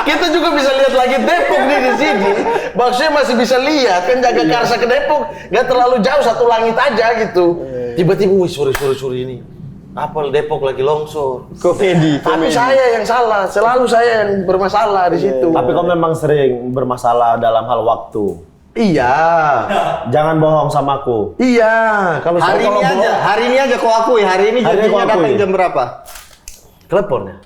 Kita juga bisa lihat lagi Depok nih di sini. Maksudnya masih bisa lihat kan Jagakarsa ke Depok nggak terlalu jauh, satu langit aja gitu. Tiba-tiba, wih sore ini. Apel Depok lagi longsor. Komedi. Tapi saya yang salah, selalu saya yang bermasalah di situ. Tapi kau memang sering bermasalah dalam hal waktu. Iya. Jangan bohong sama aku. Iya, kalau Hari saya ini kalau aja, hari ini aja kau akui. Hari ini Hari ini janjinya kau datang akui. jam berapa? telepon ya.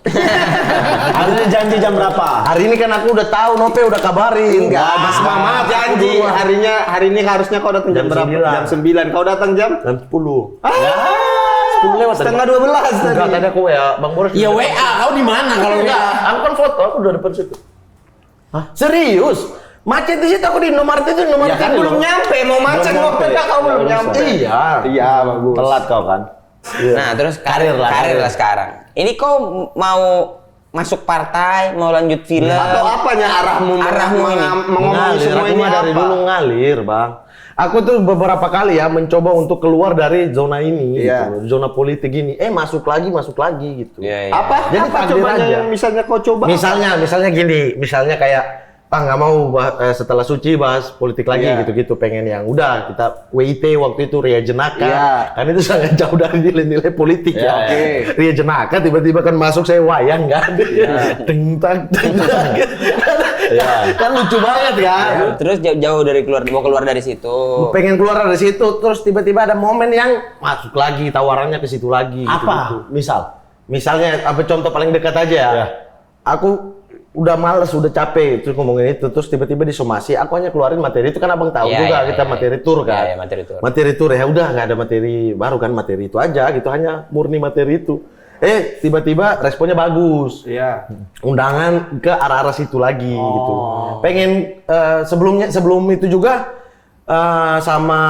Hari ini janji jam berapa? Hari ini kan aku udah tahu, Nope udah kabarin. Enggak, ada semangat janji. Hari ini harusnya kau datang jam Jam berapa? 9. Jam 9. Kau datang jam? jam 10. 10 lewat tadi. setengah 12 tadi. Enggak, tadi aku WA Bang Boris. Ya WA, kau di mana kalau Enggak, WA? aku kan foto, aku udah depan situ. Hah? Serius? Macet di situ aku di Indomaret itu, Indomaret Ya kan itu. belum nyampe, mau macet Belum mau nyampe. pedak kau belum nyampe. Iya. Iya, bagus. Telat kau kan? Nah, terus karir lah sekarang. Ini kau mau masuk partai, mau lanjut film. Atau apanya arahmu ini? mengomongin semua Aku ini mah dari apa? dulu ngalir, Bang. Aku tuh beberapa kali ya mencoba untuk keluar dari zona ini, Iya. gitu, zona politik ini. Masuk lagi gitu. Iya, iya. Apa? Jadi Apa takdir cobanya aja. yang misalnya kau coba? Misalnya gini, misalnya kayak nggak mau setelah Suci bahas politik lagi Iya. gitu-gitu, pengen yang udah kita WIT waktu itu Ria Jenaka, Iya. kan itu sangat jauh dari nilai-nilai politik ya. Oke. Ria Jenaka tiba-tiba kan masuk saya wayang kan, deng tak kan lucu banget kan. Terus jauh dari mau keluar dari situ. Pengen keluar dari situ, terus tiba-tiba ada momen yang masuk lagi, tawarannya ke situ lagi. Apa? Gitu-gitu. Misalnya, apa contoh paling dekat aja ya. Ya. Aku udah males, udah capek terus ngomongin itu, terus tiba-tiba disomasi, aku hanya keluarin materi itu kan abang tahu Iya, juga iya, kita iya. materi tour kan. Iya, iya, materi tour. Materi tour ya udah nggak ada materi baru kan, materi itu aja gitu, hanya murni materi itu. Tiba-tiba responnya bagus. Iya. Undangan ke arah-arah situ lagi gitu. Pengen sebelum itu juga sama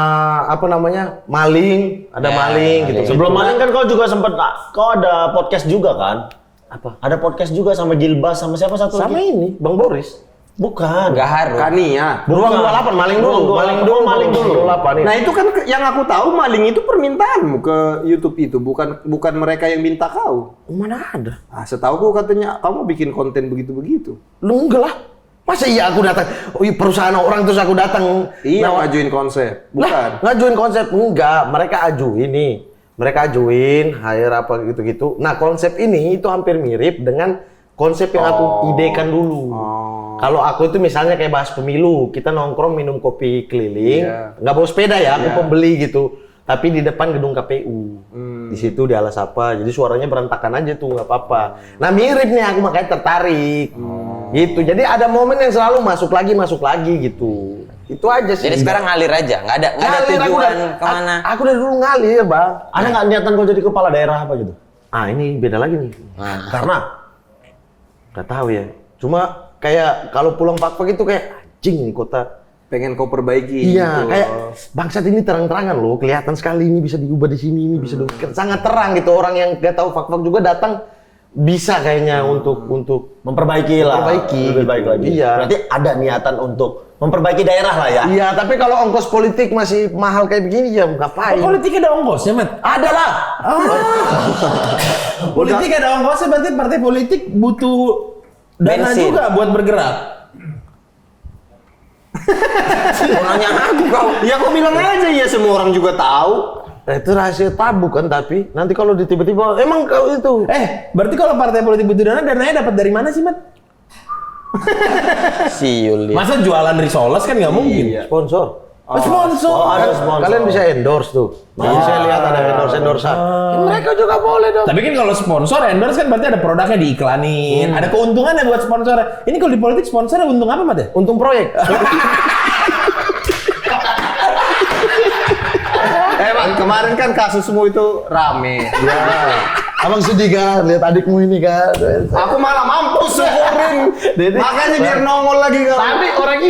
apa namanya maling, ada Ya, maling gitu. maling. Sebelum maling kan kau juga sempat, kau ada podcast juga kan? Apa? Ada podcast juga sama Gilbas, sama siapa satu Sama lagi? ini Bang Boris. Bukan. Nggak harus. Kania. Beruang 28 maling dulu, maling dulu. 28 Nah ini. itu kan yang aku tahu maling itu permintaanmu ke YouTube itu, bukan mereka yang minta kau. Mana ada? Setauku katanya kamu bikin konten begitu-begitu. Lu enggak lah. Masa iya aku datang, perusahaan orang terus aku datang. Iya, Nah, ngajuin konsep. Nah, Bukan. ngajuin konsep enggak, mereka ajuin nih. Mereka ajuin, hire apa gitu-gitu. Nah, konsep ini itu hampir mirip dengan konsep yang aku idekan dulu. Kalau aku itu misalnya kayak bahas pemilu, kita nongkrong minum kopi keliling, nggak bawa sepeda ya, aku pembeli gitu. Tapi di depan gedung KPU. Di situ di alas apa, jadi suaranya berantakan aja tuh, nggak apa-apa. Nah, mirip nih aku makanya tertarik. Gitu. Jadi ada momen yang selalu masuk lagi gitu. Itu aja sih. Jadi sekarang ngalir aja, nggak ada Ngalir, aku tujuan dari- kemana. Aku dari dulu ngalir, Bang. Ada nggak niatan kau jadi kepala daerah apa gitu? Ini beda lagi nih. Karena Nggak tahu ya. Cuma kayak kalau pulang Pak-Pak itu kayak anjing nih kota. Pengen kau perbaiki. Iya, gitu. kayak bangsat ini terang-terangan loh, kelihatan sekali ini bisa diubah di sini, ini bisa sangat terang gitu. Orang yang nggak tahu Pak-Pak juga datang bisa kayaknya untuk memperbaiki lah. Memperbaiki, Lebih gitu. baik lagi. Iya. Berarti ada niatan untuk memperbaiki daerah lah ya. Iya, tapi kalau ongkos politik masih mahal kayak begini ya ngapain? Politik ada ongkosnya, Mat. Ada lah. Politik ada ongkosnya, berarti partai politik butuh dana Bensin. juga buat bergerak. Mau nanya aku kau. Ya kau bilang aja ya, semua orang juga tahu. Itu rahasia tabu kan, tapi nanti kalau tiba-tiba emang kau itu Berarti kalau partai politik butuh dana, dananya dapat dari mana sih, Mat? Siul. Masa jualan risoles kan nggak mungkin. sponsor. Sponsor. Kan kalian bisa endorse tuh. Jadi saya lihat ada endorse-endorsean. Ya, mereka juga boleh dong. Tapi kan kalau sponsor endorse kan berarti ada produknya diiklanin, ada keuntungannya buat sponsor. Ini kalau di politik sponsornya untung apa, Mat ya? Untung proyek. Kemarin kan kasusmu itu rame. Ya. Abang sedih kan lihat adikmu ini kan. Aku malah mampus syukurin. Makanya biar nongol lagi kau. Tapi orang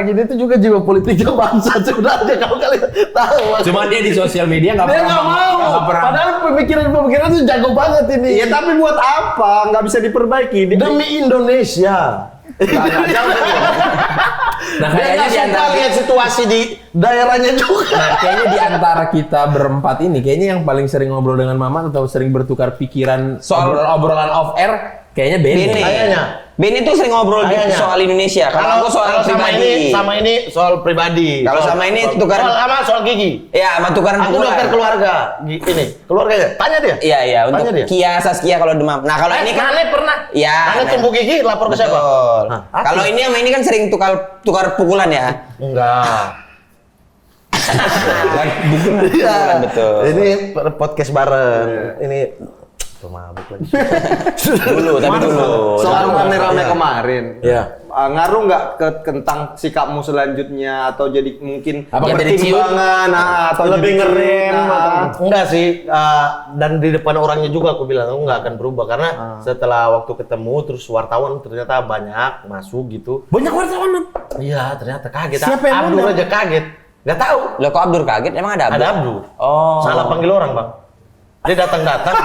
ini tuh juga jiwa politiknya bangsa sebenarnya kalau kalian tahu. Cuma dia di sosial media nggak Dia pernah nggak mau. nggak pernah. Padahal pemikiran tuh jago banget ini. Iya, tapi buat apa? Nggak bisa diperbaiki. Demi Indonesia. Nah, Dia kayaknya nggak di suka antara lihat situasi di daerahnya juga. Nah, kayaknya di antara kita berempat ini, kayaknya yang paling sering ngobrol dengan Mama atau sering bertukar pikiran soal obrolan off air, kayaknya Benny. Benny. Kayaknya. Benny tuh sering ngobrol Kayaknya. soal Indonesia. Kalau aku soal sama pribadi. ini soal pribadi. Kalau sama ini tukar- soal gigi. Ya, sama tukaran Aku pukulan. dokter keluarga. Ini keluarganya. Tanya dia. Iya, untuk Tanya dia. Kia Saskia kalau demam. Nah, kalau ini kan Nane pernah. Iya. Nane tumbuh gigi lapor ke siapa? Betul. Hah, aku? Kalau ini sama ini kan sering tukar pukulan ya. Enggak. Bukan Iya. betul. Ini podcast bareng. Ini mabuk lagi. Dulu, tapi dulu. Soal rame-rame Iya. kemarin. Iya. Ngaruh nggak ke tentang sikapmu selanjutnya atau jadi mungkin Apa, jadi pertimbangan atau lebih jadi ngerem ciut, atau- Enggak sih, dan di depan orangnya juga aku bilang aku nggak akan berubah karena setelah waktu ketemu terus wartawan ternyata banyak masuk gitu. Banyak wartawan, Mat. Iya, ternyata kaget. Siapa yang Abdur undang? aja kaget. Nggak tahu. Loh, kok Abdur kaget? Emang ada Abdur? Ada Abdur. Oh. Salah panggil orang, Bang. Dia datang-datang.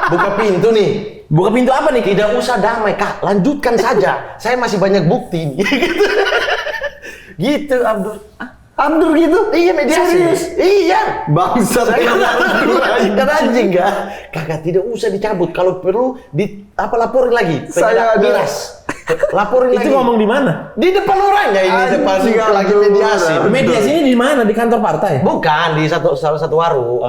buka pintu nih. Buka pintu apa nih? Tidak usah damai, Kak. Lanjutkan saja. Saya masih banyak bukti nih. Gitu, Abdur. Abdur gitu? Iya, mediasi. Serius? Iya. Bangsat. Kan anjing, Kak. Kakak tidak usah dicabut. Kalau perlu laporin lagi. Saya ada- miras. Laporin lagi. Itu ngomong di mana? Di depan orangnya ini depan Anjing, lagi Abdur. mediasi. Mediasi ini di mana? Di kantor partai? Bukan di salah satu warung,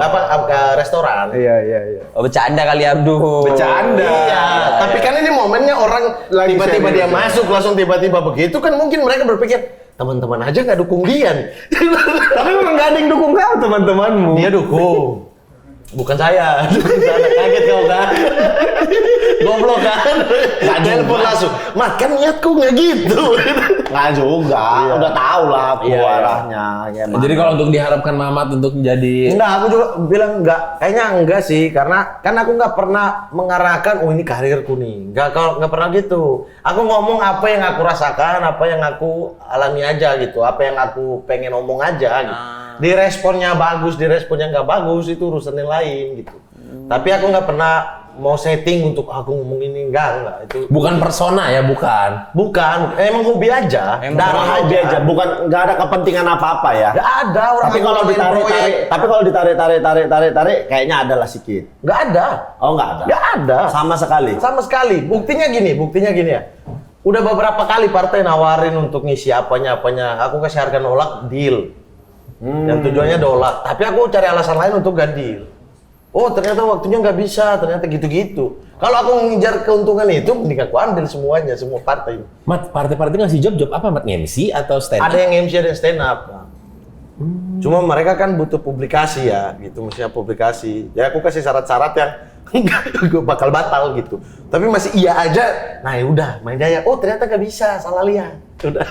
restoran. Iya. Oh, bercanda kali Abdul. Bercanda. Iya, tapi kan ini momennya orang Lagi tiba-tiba serius, dia ya. masuk langsung tiba-tiba begitu kan mungkin mereka berpikir teman-teman aja nggak dukung dia. Tapi memang nggak ada yang dukung kau teman-temanmu. Dia dukung. Bukan saya. Kaget kau kan? Goblok kan? Nggak telepon langsung. Mat kan niatku nggak gitu. Nggak juga, udah tahu lah arahnya. Gimana. Jadi kalau untuk diharapkan Mamat untuk menjadi Enggak, aku juga bilang enggak. Kayaknya enggak sih, karena kan aku nggak pernah mengarahkan, oh ini karirku nih. Nggak pernah gitu. Aku ngomong apa yang aku rasakan, apa yang aku alami aja gitu, apa yang aku pengen omong aja gitu. Di responnya bagus, di responnya nggak bagus itu urusan yang lain gitu. Tapi aku nggak pernah mau setting untuk aku ngomong ini enggak itu. bukan persona ya, bukan. Bukan, emang hobi aja. Darah Hobi aja, bukan nggak ada kepentingan apa-apa ya. Nggak ada orang. Tapi kalau ditarik, kayaknya ada lah sedikit. Nggak ada. Oh nggak ada. Nggak ada. Sama sekali. Sama sekali. Buktinya gini ya. Udah beberapa kali partai nawarin untuk ngisi apanya. Aku kasih harga nolak, deal. Yang tujuannya dolar. Tapi aku cari alasan lain untuk gak deal. Oh ternyata waktunya nggak bisa, ternyata gitu-gitu. Kalau aku ngejar keuntungan itu, mending aku ambil semuanya, semua partai. Mat, partai-partai ngasih job apa, Mat? MC atau stand up? Ada yang MC, ada yang stand up. Cuma mereka kan butuh publikasi ya, gitu. Mestinya publikasi. Ya aku kasih syarat-syarat yang gue bakal batal gitu. Tapi masih iya aja. Nah ya udah, main daya. Oh ternyata nggak bisa, salah lihat. Udah.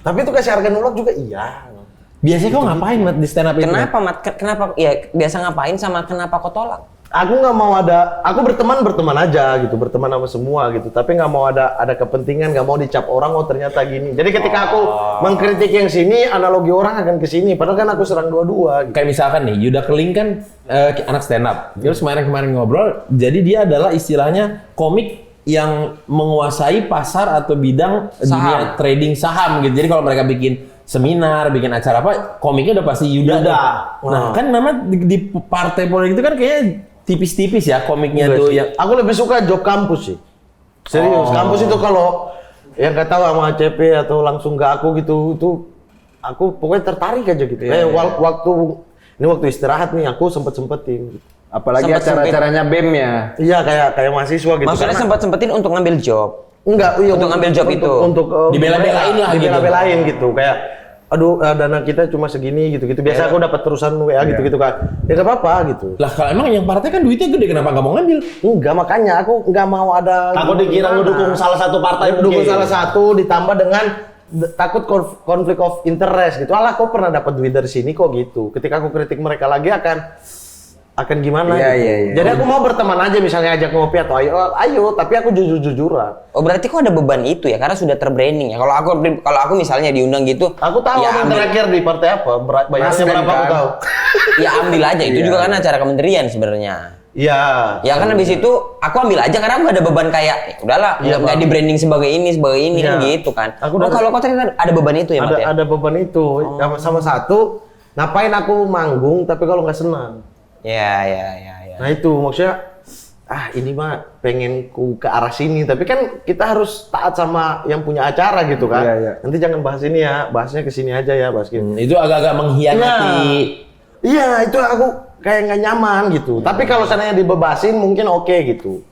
Tapi itu kasih harga nolak juga iya. Biasanya kau ngapain, Mat, di stand up itu? Kenapa, Mat? Kenapa? Ya, biasa ngapain sama kenapa kau tolak? Aku nggak mau aku berteman aja gitu, berteman sama semua gitu. Tapi nggak mau ada kepentingan, nggak mau dicap orang, oh ternyata gini. Jadi ketika aku mengkritik yang sini, analogi orang akan ke sini. Padahal kan aku serang dua-dua gitu. Kayak misalkan nih, Yuda Keling kan anak stand up. Terus kemarin ngobrol, jadi dia adalah istilahnya komik yang menguasai pasar atau bidang dunia trading saham gitu. Jadi kalau mereka bikin seminar, bikin acara apa, komiknya udah pasti Yuda. Nah, kan memang di partai politik itu kan kayaknya tipis-tipis ya komiknya tuh yang Aku lebih suka job kampus sih. Serius, kampus itu kalau yang nggak tahu sama CP atau langsung ke aku gitu, itu aku pokoknya tertarik aja gitu. Waktu istirahat nih aku sempetin. Gitu. Apalagi Sempet-sempet. acara-acaranya BEM ya. Iya kayak mahasiswa gitu. Maksudnya Karena- sempat-sempetin untuk ngambil job. Enggak, iya Untuk ngambil job itu. Untuk Dibela-belain lah gitu. Dibela-belain gitu. Kayak aduh dana kita cuma segini gitu-gitu. Biasa aku dapat terusan WA gitu-gitu kan. Ya enggak apa-apa gitu. lah kalau emang yang partai kan duitnya gede, kenapa nggak mau ngambil? Enggak, makanya aku enggak mau ada Takut dikira lu dukung salah satu partai dukung mungkin. salah satu ditambah dengan takut konflik of interest gitu. Alah, kok pernah dapat duit dari sini kok gitu. Ketika aku kritik mereka lagi akan gimana Iya, gitu. iya, iya. Jadi aku mau berteman aja misalnya ajak ngopi atau ayo, tapi aku jujur-jujuran. Oh berarti kok ada beban itu ya karena sudah terbranding ya. Kalau aku misalnya diundang gitu, Aku tahu ya aku ambil, terakhir di partai apa, bayarnya Nasdem berapa aku kan? tahu. ya ambil aja. Itu juga kan acara kementerian sebenarnya. Iya. Ya kan habis itu aku ambil aja karena aku gak ada beban kayak ya udahlah Iya, nggak di branding sebagai ini kan Iya. gitu kan. Aku Oh udah- kalau kau ternyata ada beban itu ya Mat ya. Ada beban itu. Sama satu, ngapain aku manggung tapi kalau nggak senang. Ya. Nah itu maksudnya ini mah pengen ku ke arah sini, tapi kan kita harus taat sama yang punya acara gitu kan. Iya, iya. Nanti jangan bahas ini ya, bahasnya ke sini aja ya, bahas gini. Itu agak-agak mengkhianati. Iya, itu aku kayak nggak nyaman gitu. Tapi kalau seandainya dibebasin mungkin oke gitu.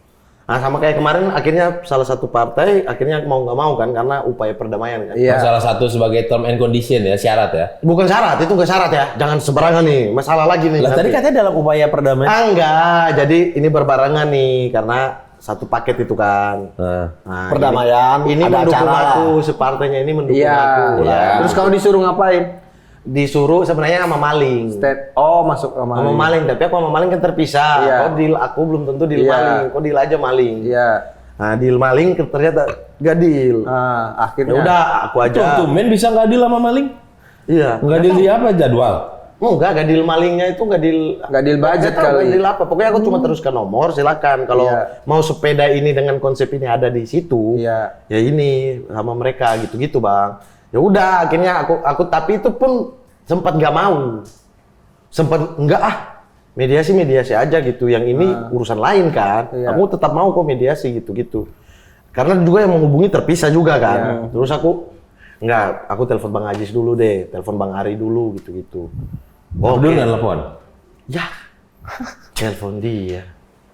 Nah sama kayak kemarin akhirnya salah satu partai akhirnya mau nggak mau kan karena upaya perdamaian kan. Iya. Salah satu sebagai term and condition ya, syarat ya. Bukan syarat, itu nggak syarat ya. Jangan sembarangan nih, masalah lagi nih. Lah nanti. tadi katanya dalam upaya perdamaian. Enggak, jadi ini berbarengan nih karena satu paket itu kan. Nah, Perdamaian, ini ada mendukung acara lah. aku, separtainya ini mendukung Iya. aku. Iya. Terus kamu disuruh ngapain? Disuruh sebenarnya sama maling. Masuk sama Sama maling, tapi aku sama maling kan terpisah. Iya. Kok deal aku belum tentu deal Iya. maling. Kok deal aja maling. Iya. Nah, deal maling ternyata gak deal. Akhirnya. Ya udah, aku aja. Tumben bisa nggak deal sama maling? Iya. Nggak deal di apa jadwal? Enggak, deal malingnya itu nggak deal budget kali. Nggak deal apa. Pokoknya aku cuma teruskan nomor, silakan. Kalau mau sepeda ini dengan konsep ini ada di situ, ya ini sama mereka gitu-gitu bang. Ya udah, akhirnya aku tapi itu pun sempat nggak mau, sempat enggak mediasi aja gitu. Yang ini urusan lain kan. Kamu tetap mau kok mediasi gitu-gitu. Karena juga yang menghubungi terpisah juga kan. Terus aku telepon Bang Ajis dulu deh, telepon Bang Ari dulu gitu-gitu. Oh, dulu nggak telepon? Ya, telepon dia.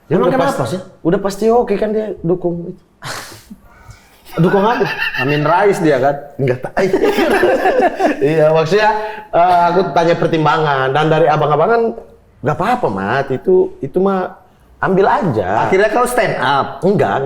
Emang kenapa sih? Udah pasti oke kan dia dukung itu. Dukung apa? Amin Rais dia kan. Enggak tahu. Iya, maksudnya aku tanya pertimbangan dan dari abang-abangan nggak apa-apa, Mat. Itu mah ambil aja. Akhirnya kau stand up. Enggak,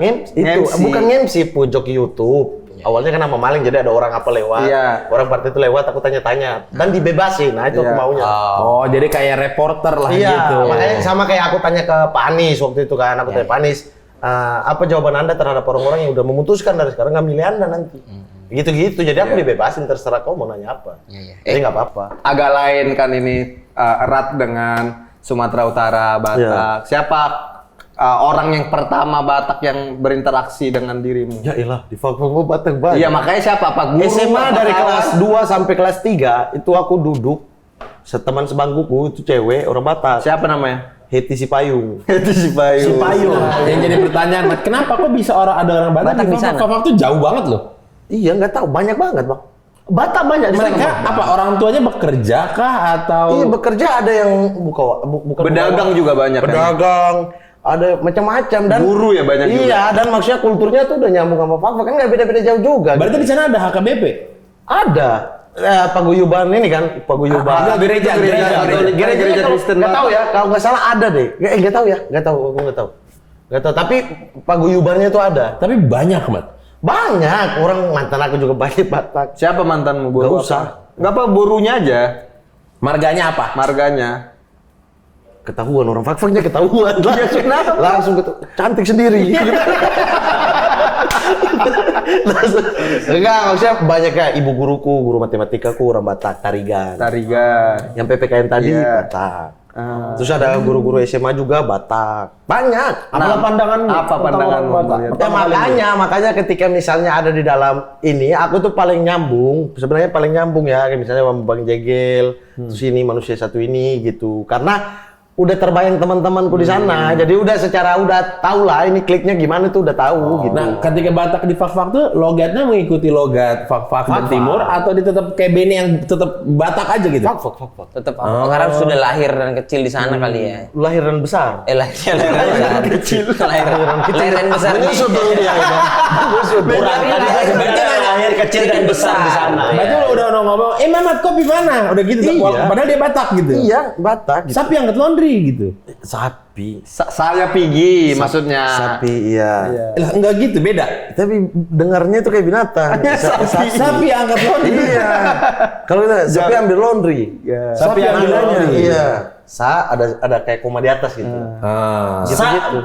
bukan MC pojok YouTube. Awalnya kan nama maling, jadi ada orang apa lewat, orang partai itu lewat, aku tanya-tanya dan dibebasin. Nah itu aku maunya. Oh, jadi kayak reporter lah gitu. Makanya sama kayak aku tanya ke Pak Anies waktu itu kan, aku tanya Pak Anies, apa jawaban Anda terhadap orang-orang yang udah memutuskan dari sekarang nggak milih Anda nanti? Gitu-gitu, jadi aku dibebasin, terserah kau mau nanya apa. Jadi nggak apa-apa. Agak lain kan ini erat dengan Sumatera Utara, Batak. Siapa orang yang pertama Batak yang berinteraksi dengan dirimu? Ya ilah, di Fakfak Batak banyak. Iya, makanya siapa? Pak Guru? SMA apa dari kawan? kelas 2 sampai kelas 3 itu aku duduk teman sebangkuku itu cewek orang Batak. Siapa namanya? Heti Sipayung. Itu si Bayu. Si Payung. Yang jadi pertanyaan, Mat, kenapa kok bisa ada orang Batak di sana? Fakfak tuh jauh banget loh. Iya, nggak tahu, banyak banget bang. Batak banyak di sana. Mereka apa orang tuanya bekerja kah atau? Iya, bekerja ada yang bukan Berdagang juga banyak kan? Berdagang. Ada macam-macam dan Guru ya banyak juga. Iya, dan maksudnya kulturnya tuh udah nyambung sama Fakfak kan nggak beda-beda jauh juga. Berarti di sana ada HKBP? Ada paguyuban ini kan, paguyuban. Gereja Kristen. Nggak tahu ya, kalau nggak salah ada deh. Nggak tahu ya, nggak tahu. Tapi paguyubannya tuh ada. Tapi banyak, Mat. Banyak orang mantan aku juga banyak Batak. Siapa mantanmu? Buru Nggak usah. Nggak apa, burunya aja. Marganya apa? Marganya. Ketahuan orang Fakfaknya ketahuan. Langsung cantik sendiri. Enggak, maksudnya banyak kayak ibu guruku, guru matematikaku orang Batak, Tarigan. Yang PPKN tadi Batak. Terus ada guru-guru SMA juga Batak. Banyak. Apa pandangan Ya makanya ketika misalnya ada di dalam ini, aku tuh paling nyambung. Sebenarnya paling nyambung ya, kayak misalnya sama Bang Jegel, terus ini manusia satu ini gitu. Karena udah terbayang teman-temanku di sana, jadi udah tahu lah ini kliknya gimana tuh udah tahu gitu. Nah, ketika Batak di Fakfak tuh logatnya mengikuti logat Fakfak dan Timur atau dia tetap kayak Beni yang tetap Batak aja gitu? Fakfak. Tetap karena sudah lahir dan kecil di sana kali ya. Lahir dan besar. Lahir dan kecil. Lahir dan besar. Menyusut dulu dia itu. Menyusut. Berarti lahir kecil dan besar di sana. Berarti udah ngomong, Mamat kopi mana? Udah gitu. Iya. Padahal dia Batak gitu. Iya, Batak. Gitu. Sapi angkat laundry gitu. Sapi. Saya pigi maksudnya. Sapi, iya. Lah enggak gitu, beda. Tapi dengarnya itu kayak binatang. Sapi angkat laundry. Iya. Kalau kita sapi ambil laundry. Sapi ambil laundry. Iya. Ada kayak koma di atas gitu. Gitu.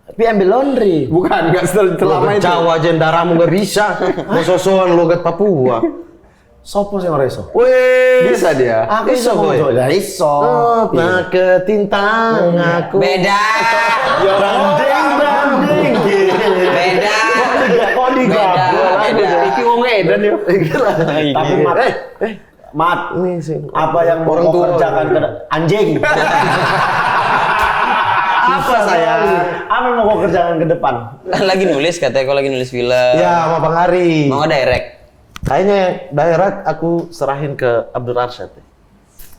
Tapi ambil laundry. Bukan, nggak selama itu. Jawa jendaramu nggak bisa. Mau logat Papua. Sopo sing ora iso? Wih, Bisa dia. Aku iso boy. Ya iso. Nah ketintang aku. Beda. Banding. Beda. Kok digabung? Beda. Iki wong edan yo. Tapi Mat, Mat, Ini sih. apa yang Orang mau tua. kerjakan ke anjing? Apa saya? Apa yang mau kau kerjakan ke depan? Lagi nulis katanya, kau lagi nulis film. Ya, sama Bang Ari. Mau direct. Kayaknya daerah aku serahin ke Abdul Arsyad.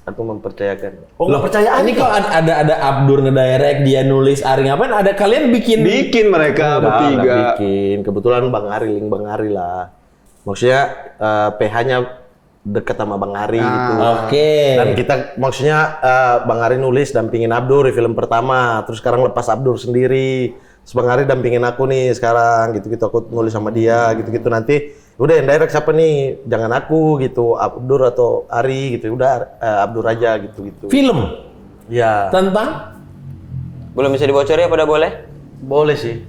Aku mempercayakan. Oh, nggak percaya Ini kok ada Abdur ngedirect, dia nulis, Ari ngapain? Ada kalian bikin Mereka bertiga. Nggak bikin. Kebetulan Bang Ari, link Bang Ari lah. Maksudnya PH-nya dekat sama Bang Ari gitu. Oke. Dan kita maksudnya Bang Ari nulis dampingin Abdur di film pertama. Terus sekarang lepas Abdur sendiri. Terus Bang Ari dampingin aku nih sekarang gitu-gitu, aku nulis sama dia gitu-gitu. Nanti udah yang direct siapa nih? Jangan aku gitu, Abdur atau Ari gitu. Udah Abdur aja gitu-gitu. Film Ya. tentang Belum bisa dibocori apa udah boleh? Boleh sih.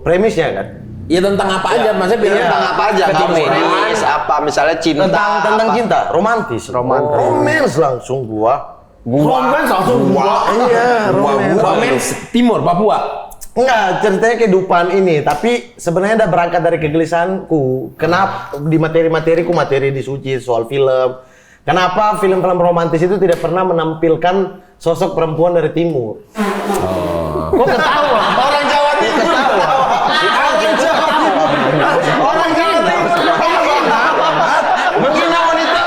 Premisnya kan? ya tentang apa aja, maksudnya bilang Tentang apa aja? Premis, Premis, apa apa misalnya cinta. Tentang apa. cinta, romantis. Romantis. Romance langsung gua. Romance langsung Iya, romance. Romance Timur, Papua. Enggak, ceritanya kehidupan ini, tapi sebenarnya udah berangkat dari kegelisahanku. Kenapa di materi-materiku materi di Suci soal film. Kenapa film-film romantis itu tidak pernah menampilkan sosok perempuan dari timur? Kok ketawa? Orang Jawa Timur ketawa. Orang Jawa Timur. Orang Jawa Timur. Menghina wanita.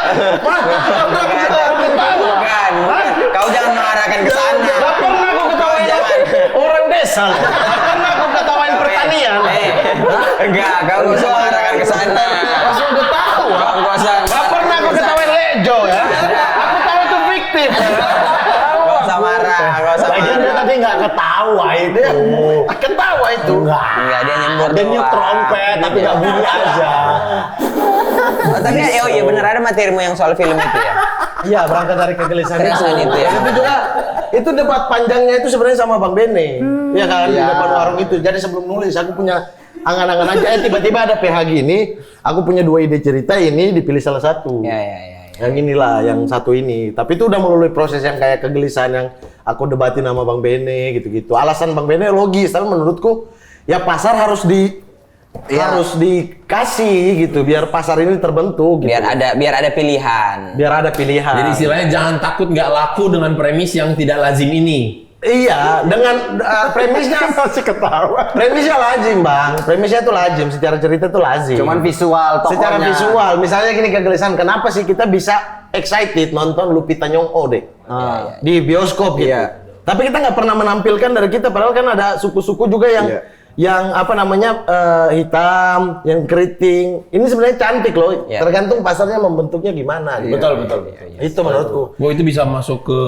Bukan. Kau jangan mengarahkan ke sana. Gak pernah aku ketawain orang desa. Gak pernah aku ketawain pertanian. Enggak, kau nggak usah mengarahkan ke sana. Langsung ketawa. Kau nggak usah. Gak pernah aku ketawain Lejo ya. Aku tahu itu fiktif. Nggak usah marah, nggak usah Lagian dia marah. tadi nggak ketawa itu. Ketawa itu. Enggak, dia nyembur Dia niup doang. trompet tapi nggak bunyi aja. Oh, tapi oh iya bener ada materimu yang soal film itu ya. Iya, berangkat dari kegelisahan Kegelisahan itu ya. Itu juga itu debat panjangnya itu sebenarnya sama Bang Bene. Iya kan, di depan warung itu. Jadi sebelum nulis aku punya angan-angan aja tiba-tiba ada PH gini, aku punya 2 ide cerita ini dipilih salah satu. Ya. Yang inilah, yang satu ini. Tapi itu udah melalui proses yang kayak kegelisahan yang aku debatin sama Bang Bene gitu-gitu. Alasan Bang Bene logis, tapi menurutku ya pasar harus harus dikasih gitu biar pasar ini terbentuk gitu. Biar ada pilihan. Biar ada pilihan. Jadi istilahnya jangan takut nggak laku dengan premis yang tidak lazim ini. Iya, dengan premisnya Masih ketawa. premisnya lazim, Bang. Premisnya tuh lazim, secara cerita tuh lazim. Cuman visual tokohnya. secara visual, misalnya gini kegelisahan, kenapa sih kita bisa excited nonton Lupita Nyong'o deh di bioskop gitu. Iya. Tapi kita nggak pernah menampilkan dari kita, padahal kan ada suku-suku juga yang yang apa namanya hitam, yang keriting. Ini sebenarnya cantik loh. Iya. Tergantung pasarnya membentuknya gimana. Gitu. Betul. Itu menurutku. Wah itu bisa masuk ke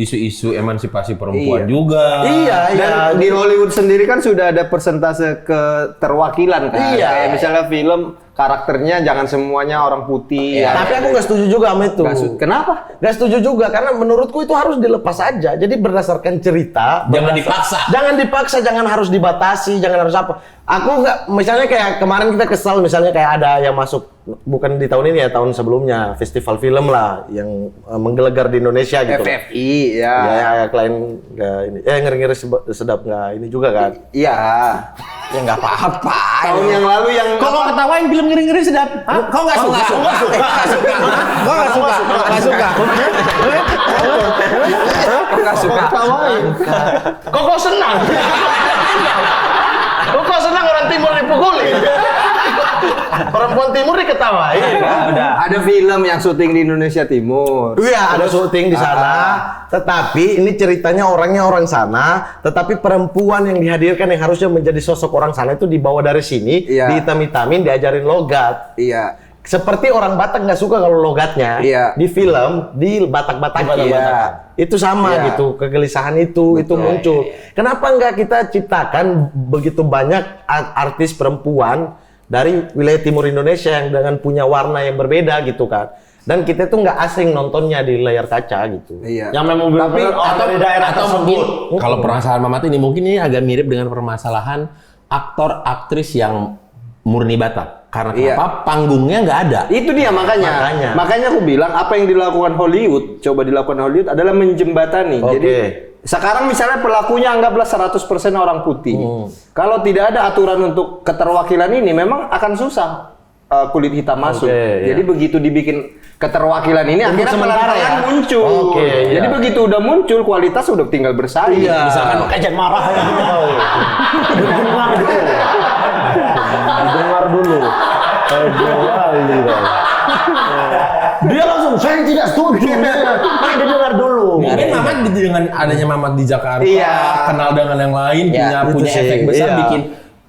isu-isu emansipasi perempuan juga. Iya, iya. Dan di Hollywood sendiri kan sudah ada persentase keterwakilan kan. Iya. Kayak misalnya film karakternya jangan semuanya orang putih. ya. Tapi aku nggak setuju juga sama itu. Kenapa? Nggak setuju juga karena menurutku itu harus dilepas aja. Jadi berdasarkan cerita. Jangan dipaksa. Jangan dipaksa, jangan harus dibatasi, jangan harus apa. Aku nggak, misalnya kayak kemarin kita kesal, misalnya kayak ada yang masuk bukan di tahun ini ya, tahun sebelumnya festival film lah yang menggelegar di Indonesia gitu. FFI ya. Ya, klien nggak ini, ngeri-ngeri sedap nggak ini juga kan. Iya. Ya nggak apa-apa. Tahun yang lalu yang Kok kau ketawain film ngeri-ngeri sedap? Hah? Kau nggak suka? Kau nggak suka? Kau nggak suka? Nggak suka? Nggak suka. Ketawain. Kok kau senang? Kok kau senang orang timur dipukuli? Perempuan timur diketawain. ada film yang syuting di Indonesia Timur. Iya, ada syuting di sana. Tetapi ini ceritanya orangnya orang sana, tetapi perempuan yang dihadirkan yang harusnya menjadi sosok orang sana itu dibawa dari sini, Iya. dihitam-hitamin, diajarin logat. Iya. Seperti orang Batak nggak suka kalau logatnya Iya. di film di Batak-Batakin. Iya. Itu sama Iya. gitu, kegelisahan itu muncul. Kenapa nggak kita ciptakan begitu banyak artis perempuan dari wilayah timur Indonesia yang dengan punya warna yang berbeda gitu kan? Dan kita tuh nggak asing nontonnya di layar kaca gitu. Iya. Yang memang benar-benar orang dari daerah atau tersebut. mungkin kalau permasalahan Mamat ini mungkin ini agak mirip dengan permasalahan aktor aktris yang murni Batak. Karena Iya. kenapa? Panggungnya nggak ada. Itu dia makanya. Makanya aku bilang apa yang dilakukan Hollywood, coba dilakukan Hollywood adalah menjembatani. Oke. Jadi sekarang misalnya pelakunya anggaplah 100% orang putih. Kalau tidak ada aturan untuk keterwakilan ini memang akan susah kulit hitam masuk. Oke, Jadi begitu dibikin keterwakilan ini Untuk akhirnya sementara pelan-pelan ya? muncul. Oke, Jadi iya. begitu udah muncul kualitas udah tinggal bersaing. Iya. Misalkan kayak marah ya. Dengar dulu. Dengar dulu. Dia langsung, saya tidak setuju. Dia dengar dulu. Mungkin Mamat dengan adanya Mamat di Jakarta, Iya. kenal dengan yang lain, Iya, itu punya sih, efek besar, iya. bikin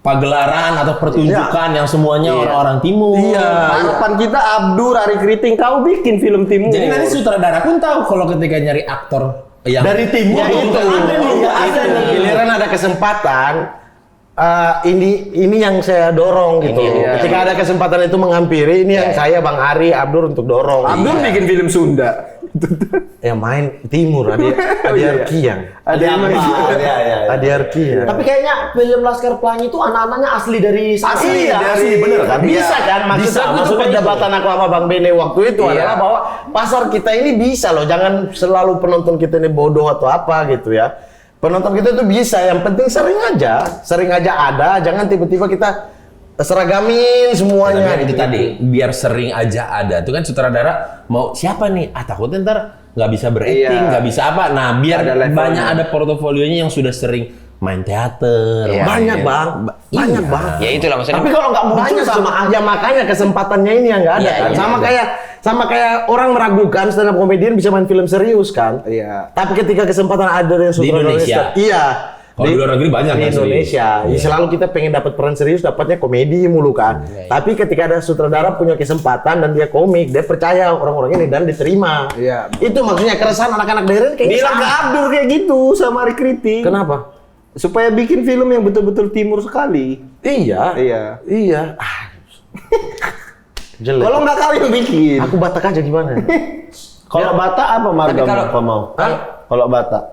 pagelaran atau pertunjukan yang semuanya orang-orang timur. Iya. Harapan kita Abdur, Ari Kriting, kau bikin film timur. Jadi nanti sutradara pun tahu kalau ketika nyari aktor yang Dari timur Ya, itu ada nih, ada nih. Giliran ada kesempatan ini yang saya dorong gitu. Iya. Ketika ada kesempatan itu menghampiri, ini yang saya Bang Ari, Abdur untuk dorong. Abdur bikin film Sunda. Yang main timur, Ade Arkiang. Ada yang Ade Arkiang. Tapi kayaknya film Laskar Pelangi itu anak-anaknya asli dari sana. Asli, bener kan? Bisa kan? Maksudnya perdebatan aku sama Bang Bene waktu itu adalah bahwa pasar kita ini bisa loh, jangan selalu penonton kita ini bodoh atau apa gitu ya. Penonton kita itu bisa, yang penting sering aja ada, jangan tiba-tiba kita seragamin semuanya. Tapi itu tadi, biar sering aja ada. Itu kan sutradara mau siapa nih? Takutnya ntar nggak bisa berakting, nggak bisa apa. Nah, biar Ada levelnya. banyak ada portofolionya yang sudah sering main teater. Banyak bang. Ya itulah maksudnya. Tapi kalau nggak muncul Banyak sama ya makanya kesempatannya ini yang nggak ada Iya, kan. iya, Sama kayak orang meragukan stand up comedian bisa main film serius kan. Iya. Tapi ketika kesempatan ada yang sutradara Indonesia. iya. Kalau di luar negeri banyak di kan, Indonesia. serius. Ya, selalu kita pengen dapat peran serius, dapatnya komedi mulu kan. Tapi ketika ada sutradara punya kesempatan dan dia komik, dia percaya orang-orang ini dan diterima. Iya. Itu maksudnya keresahan anak-anak daerah kayak Bilang ke Abdur kayak gitu sama Ari Kriting. Kenapa? Supaya bikin film yang betul-betul timur sekali. Iya. Iya. Jelek. Kalau nggak kau yang bikin. Aku Batak aja gimana? Kalau Batak apa marga kalau- kau mau? Kalau Batak.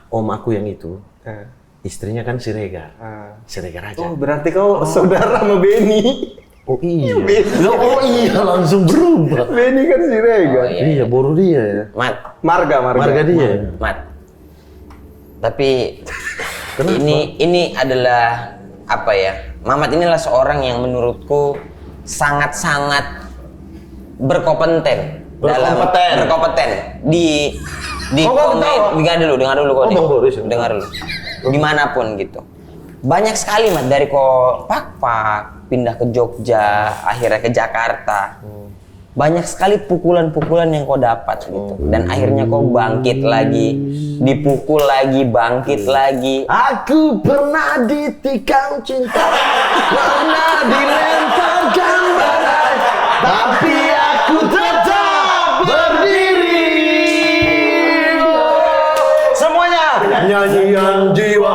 Om aku yang itu, istrinya kan Siregar. Siregar aja. Oh, berarti kau saudara sama Benny. Oh iya. Oh iya, langsung berubah. Benny kan Siregar. Iya, baru dia ya. Mat, Marga dia. Mat. Tapi ini adalah apa ya? Mamat inilah seorang yang menurutku sangat-sangat berkompeten di dengar dulu kok. Bang Boris ya? Dengar dulu. Dimanapun gitu. Banyak sekali Mat dari kok Pak pindah ke Jogja, akhirnya ke Jakarta. Banyak sekali pukulan-pukulan yang kau dapat gitu. Dan akhirnya kau bangkit lagi, dipukul lagi, bangkit lagi. Aku pernah ditikam cinta, pernah dilemparkan badai, tapi aku tetap berdiri. Semuanya nyanyian jiwa.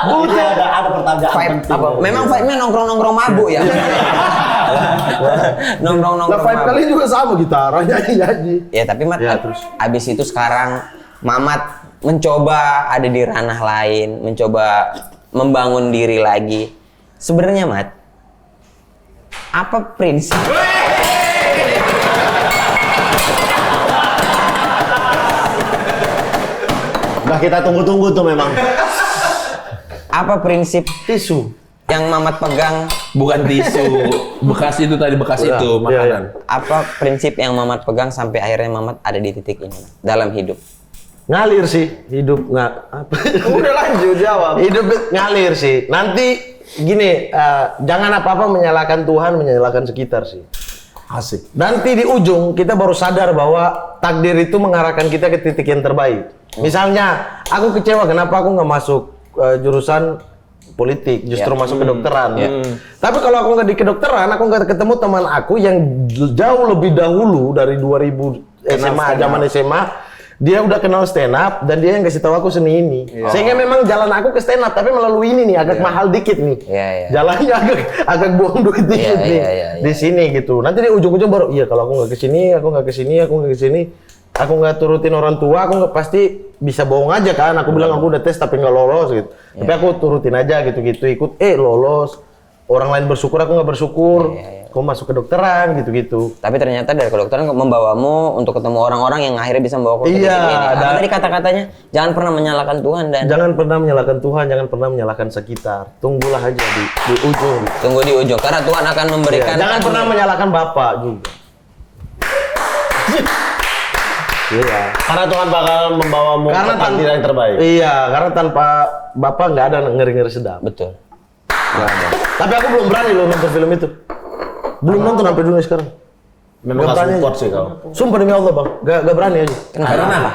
Bukan ada pertanyaan Vibe penting. apa? Memang vibe-nya nongkrong-nongkrong mabuk ya. Nongkrong-nongkrong Nah, five mabuk. kali juga sama gitar, nyanyi. Ya tapi Mat, Ya, terus. abis itu sekarang Mamat mencoba ada di ranah lain, mencoba membangun diri lagi. Sebenarnya Mat, apa prinsip? Udah kita tunggu-tunggu tuh memang. Apa prinsip Tisu. yang Mamat pegang? Bukan tisu, bekas itu tadi, bekas Iya, itu iya, makanan. Apa prinsip yang Mamat pegang sampai akhirnya Mamat ada di titik ini dalam hidup? Ngalir sih hidup nggak apa. Udah lanjut jawab. Hidup ngalir sih. Nanti gini, jangan apa-apa menyalahkan Tuhan, menyalahkan sekitar sih. Asik. Nanti di ujung kita baru sadar bahwa takdir itu mengarahkan kita ke titik yang terbaik. Misalnya, aku kecewa kenapa aku nggak masuk jurusan politik, justru masuk kedokteran. Tapi kalau aku nggak di kedokteran, aku nggak ketemu teman aku yang jauh lebih dahulu dari 2000 SMA, zaman SMA. Dia udah kenal stand up dan dia yang kasih tahu aku seni ini. Sehingga memang jalan aku ke stand up tapi melalui ini nih agak mahal dikit nih. Jalannya agak buang duit dikit nih. Di sini gitu. Nanti di ujung-ujung baru iya kalau aku nggak ke sini, aku nggak ke sini, aku nggak ke sini, aku nggak turutin orang tua, aku nggak pasti bisa bohong aja kan. Aku bilang aku udah tes tapi nggak lolos gitu. Tapi aku turutin aja gitu-gitu ikut lolos. Orang lain bersyukur, aku nggak bersyukur. Aku masuk kedokteran gitu-gitu. Tapi ternyata dari kedokteran membawamu untuk ketemu orang-orang yang akhirnya bisa membawa kau ke titik ini. Apa tadi kata-katanya? Jangan pernah menyalahkan Tuhan dan Jangan pernah menyalahkan Tuhan, jangan pernah menyalahkan sekitar. Tunggulah aja di ujung. tunggu di ujung karena Tuhan akan memberikan. Jangan pernah menyalahkan Bapak juga. Iya. Karena Tuhan bakal membawamu ke takdir yang terbaik. Iya, karena tanpa Bapak nggak ada ngeri-ngeri sedap. Betul. Nggak ada. Tapi aku belum berani loh nonton film itu. Belum nonton sampai dunia sekarang. Memang Nggak gak berani support aja. sih kau. Sumpah demi Allah bang, nggak berani aja. Karena apa?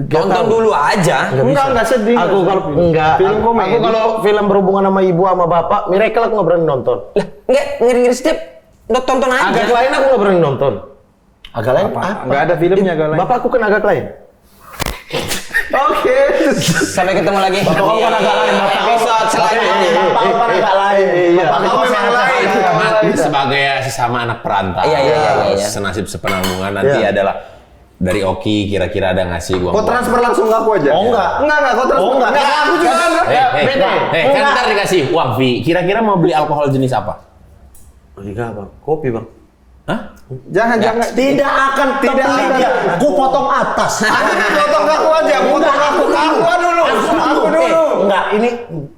Tonton dulu aja. Enggak sedih. Aku kalau enggak, Film komedi. aku kalau film berhubungan sama ibu sama bapak, Miracle aku nggak berani nonton. Lah, enggak ngeri-ngeri setiap tonton aja. Agak lain aku nggak berani nonton. Agak lain apa? Enggak ada filmnya agak lain. Bapakku kan agak lain. Oke. Sampai ketemu lagi di kan agak lain, Bapak. episode selanjutnya. Bapak kan agak lain. Iya. Bapak kau memang lain. Sebagai sebagai sesama anak perantau. Iya. Senasib sepenanggungan nanti adalah dari Oki kira-kira ada ngasih uang. Kau transfer langsung ke aku aja? Oh, enggak. Enggak, kau transfer. Oh, enggak. Aku juga ada. Kan ntar dikasih uang Vi. Kira-kira mau beli alkohol jenis apa? Enggak, Bang. Kopi, Bang. Hah? Jangan. Tidak akan terbeli dia. Aku potong atas. Potong aku aja, potong aku dulu. Aku dulu. Enggak, ini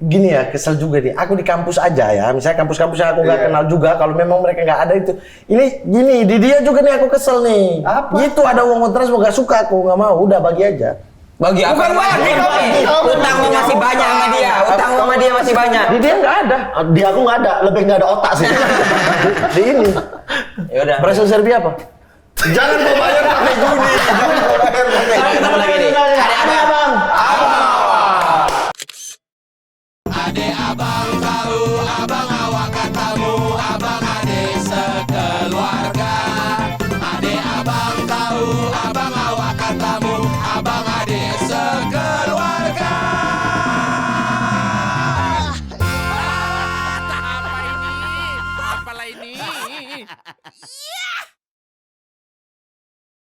gini ya, kesel juga nih. Aku di kampus aja ya. Misalnya kampus-kampus yang aku nggak kenal juga, kalau memang mereka nggak ada itu. Ini gini, di dia juga nih aku kesel nih. Apa? Gitu ada uang kontras, nggak suka aku, nggak mau. Udah bagi aja. Bagi apa? Bukan bagi, Utang gua masih banyak sama dia. Utang gua sama dia masih banyak. Di dia nggak ada. Di aku nggak ada, lebih nggak ada otak sih. Di ini. Ya udah. Berasal Serbia apa? Jangan kau bayar pakai judi. Jangan kau bayar pakai Sekarang ketemu lagi nih.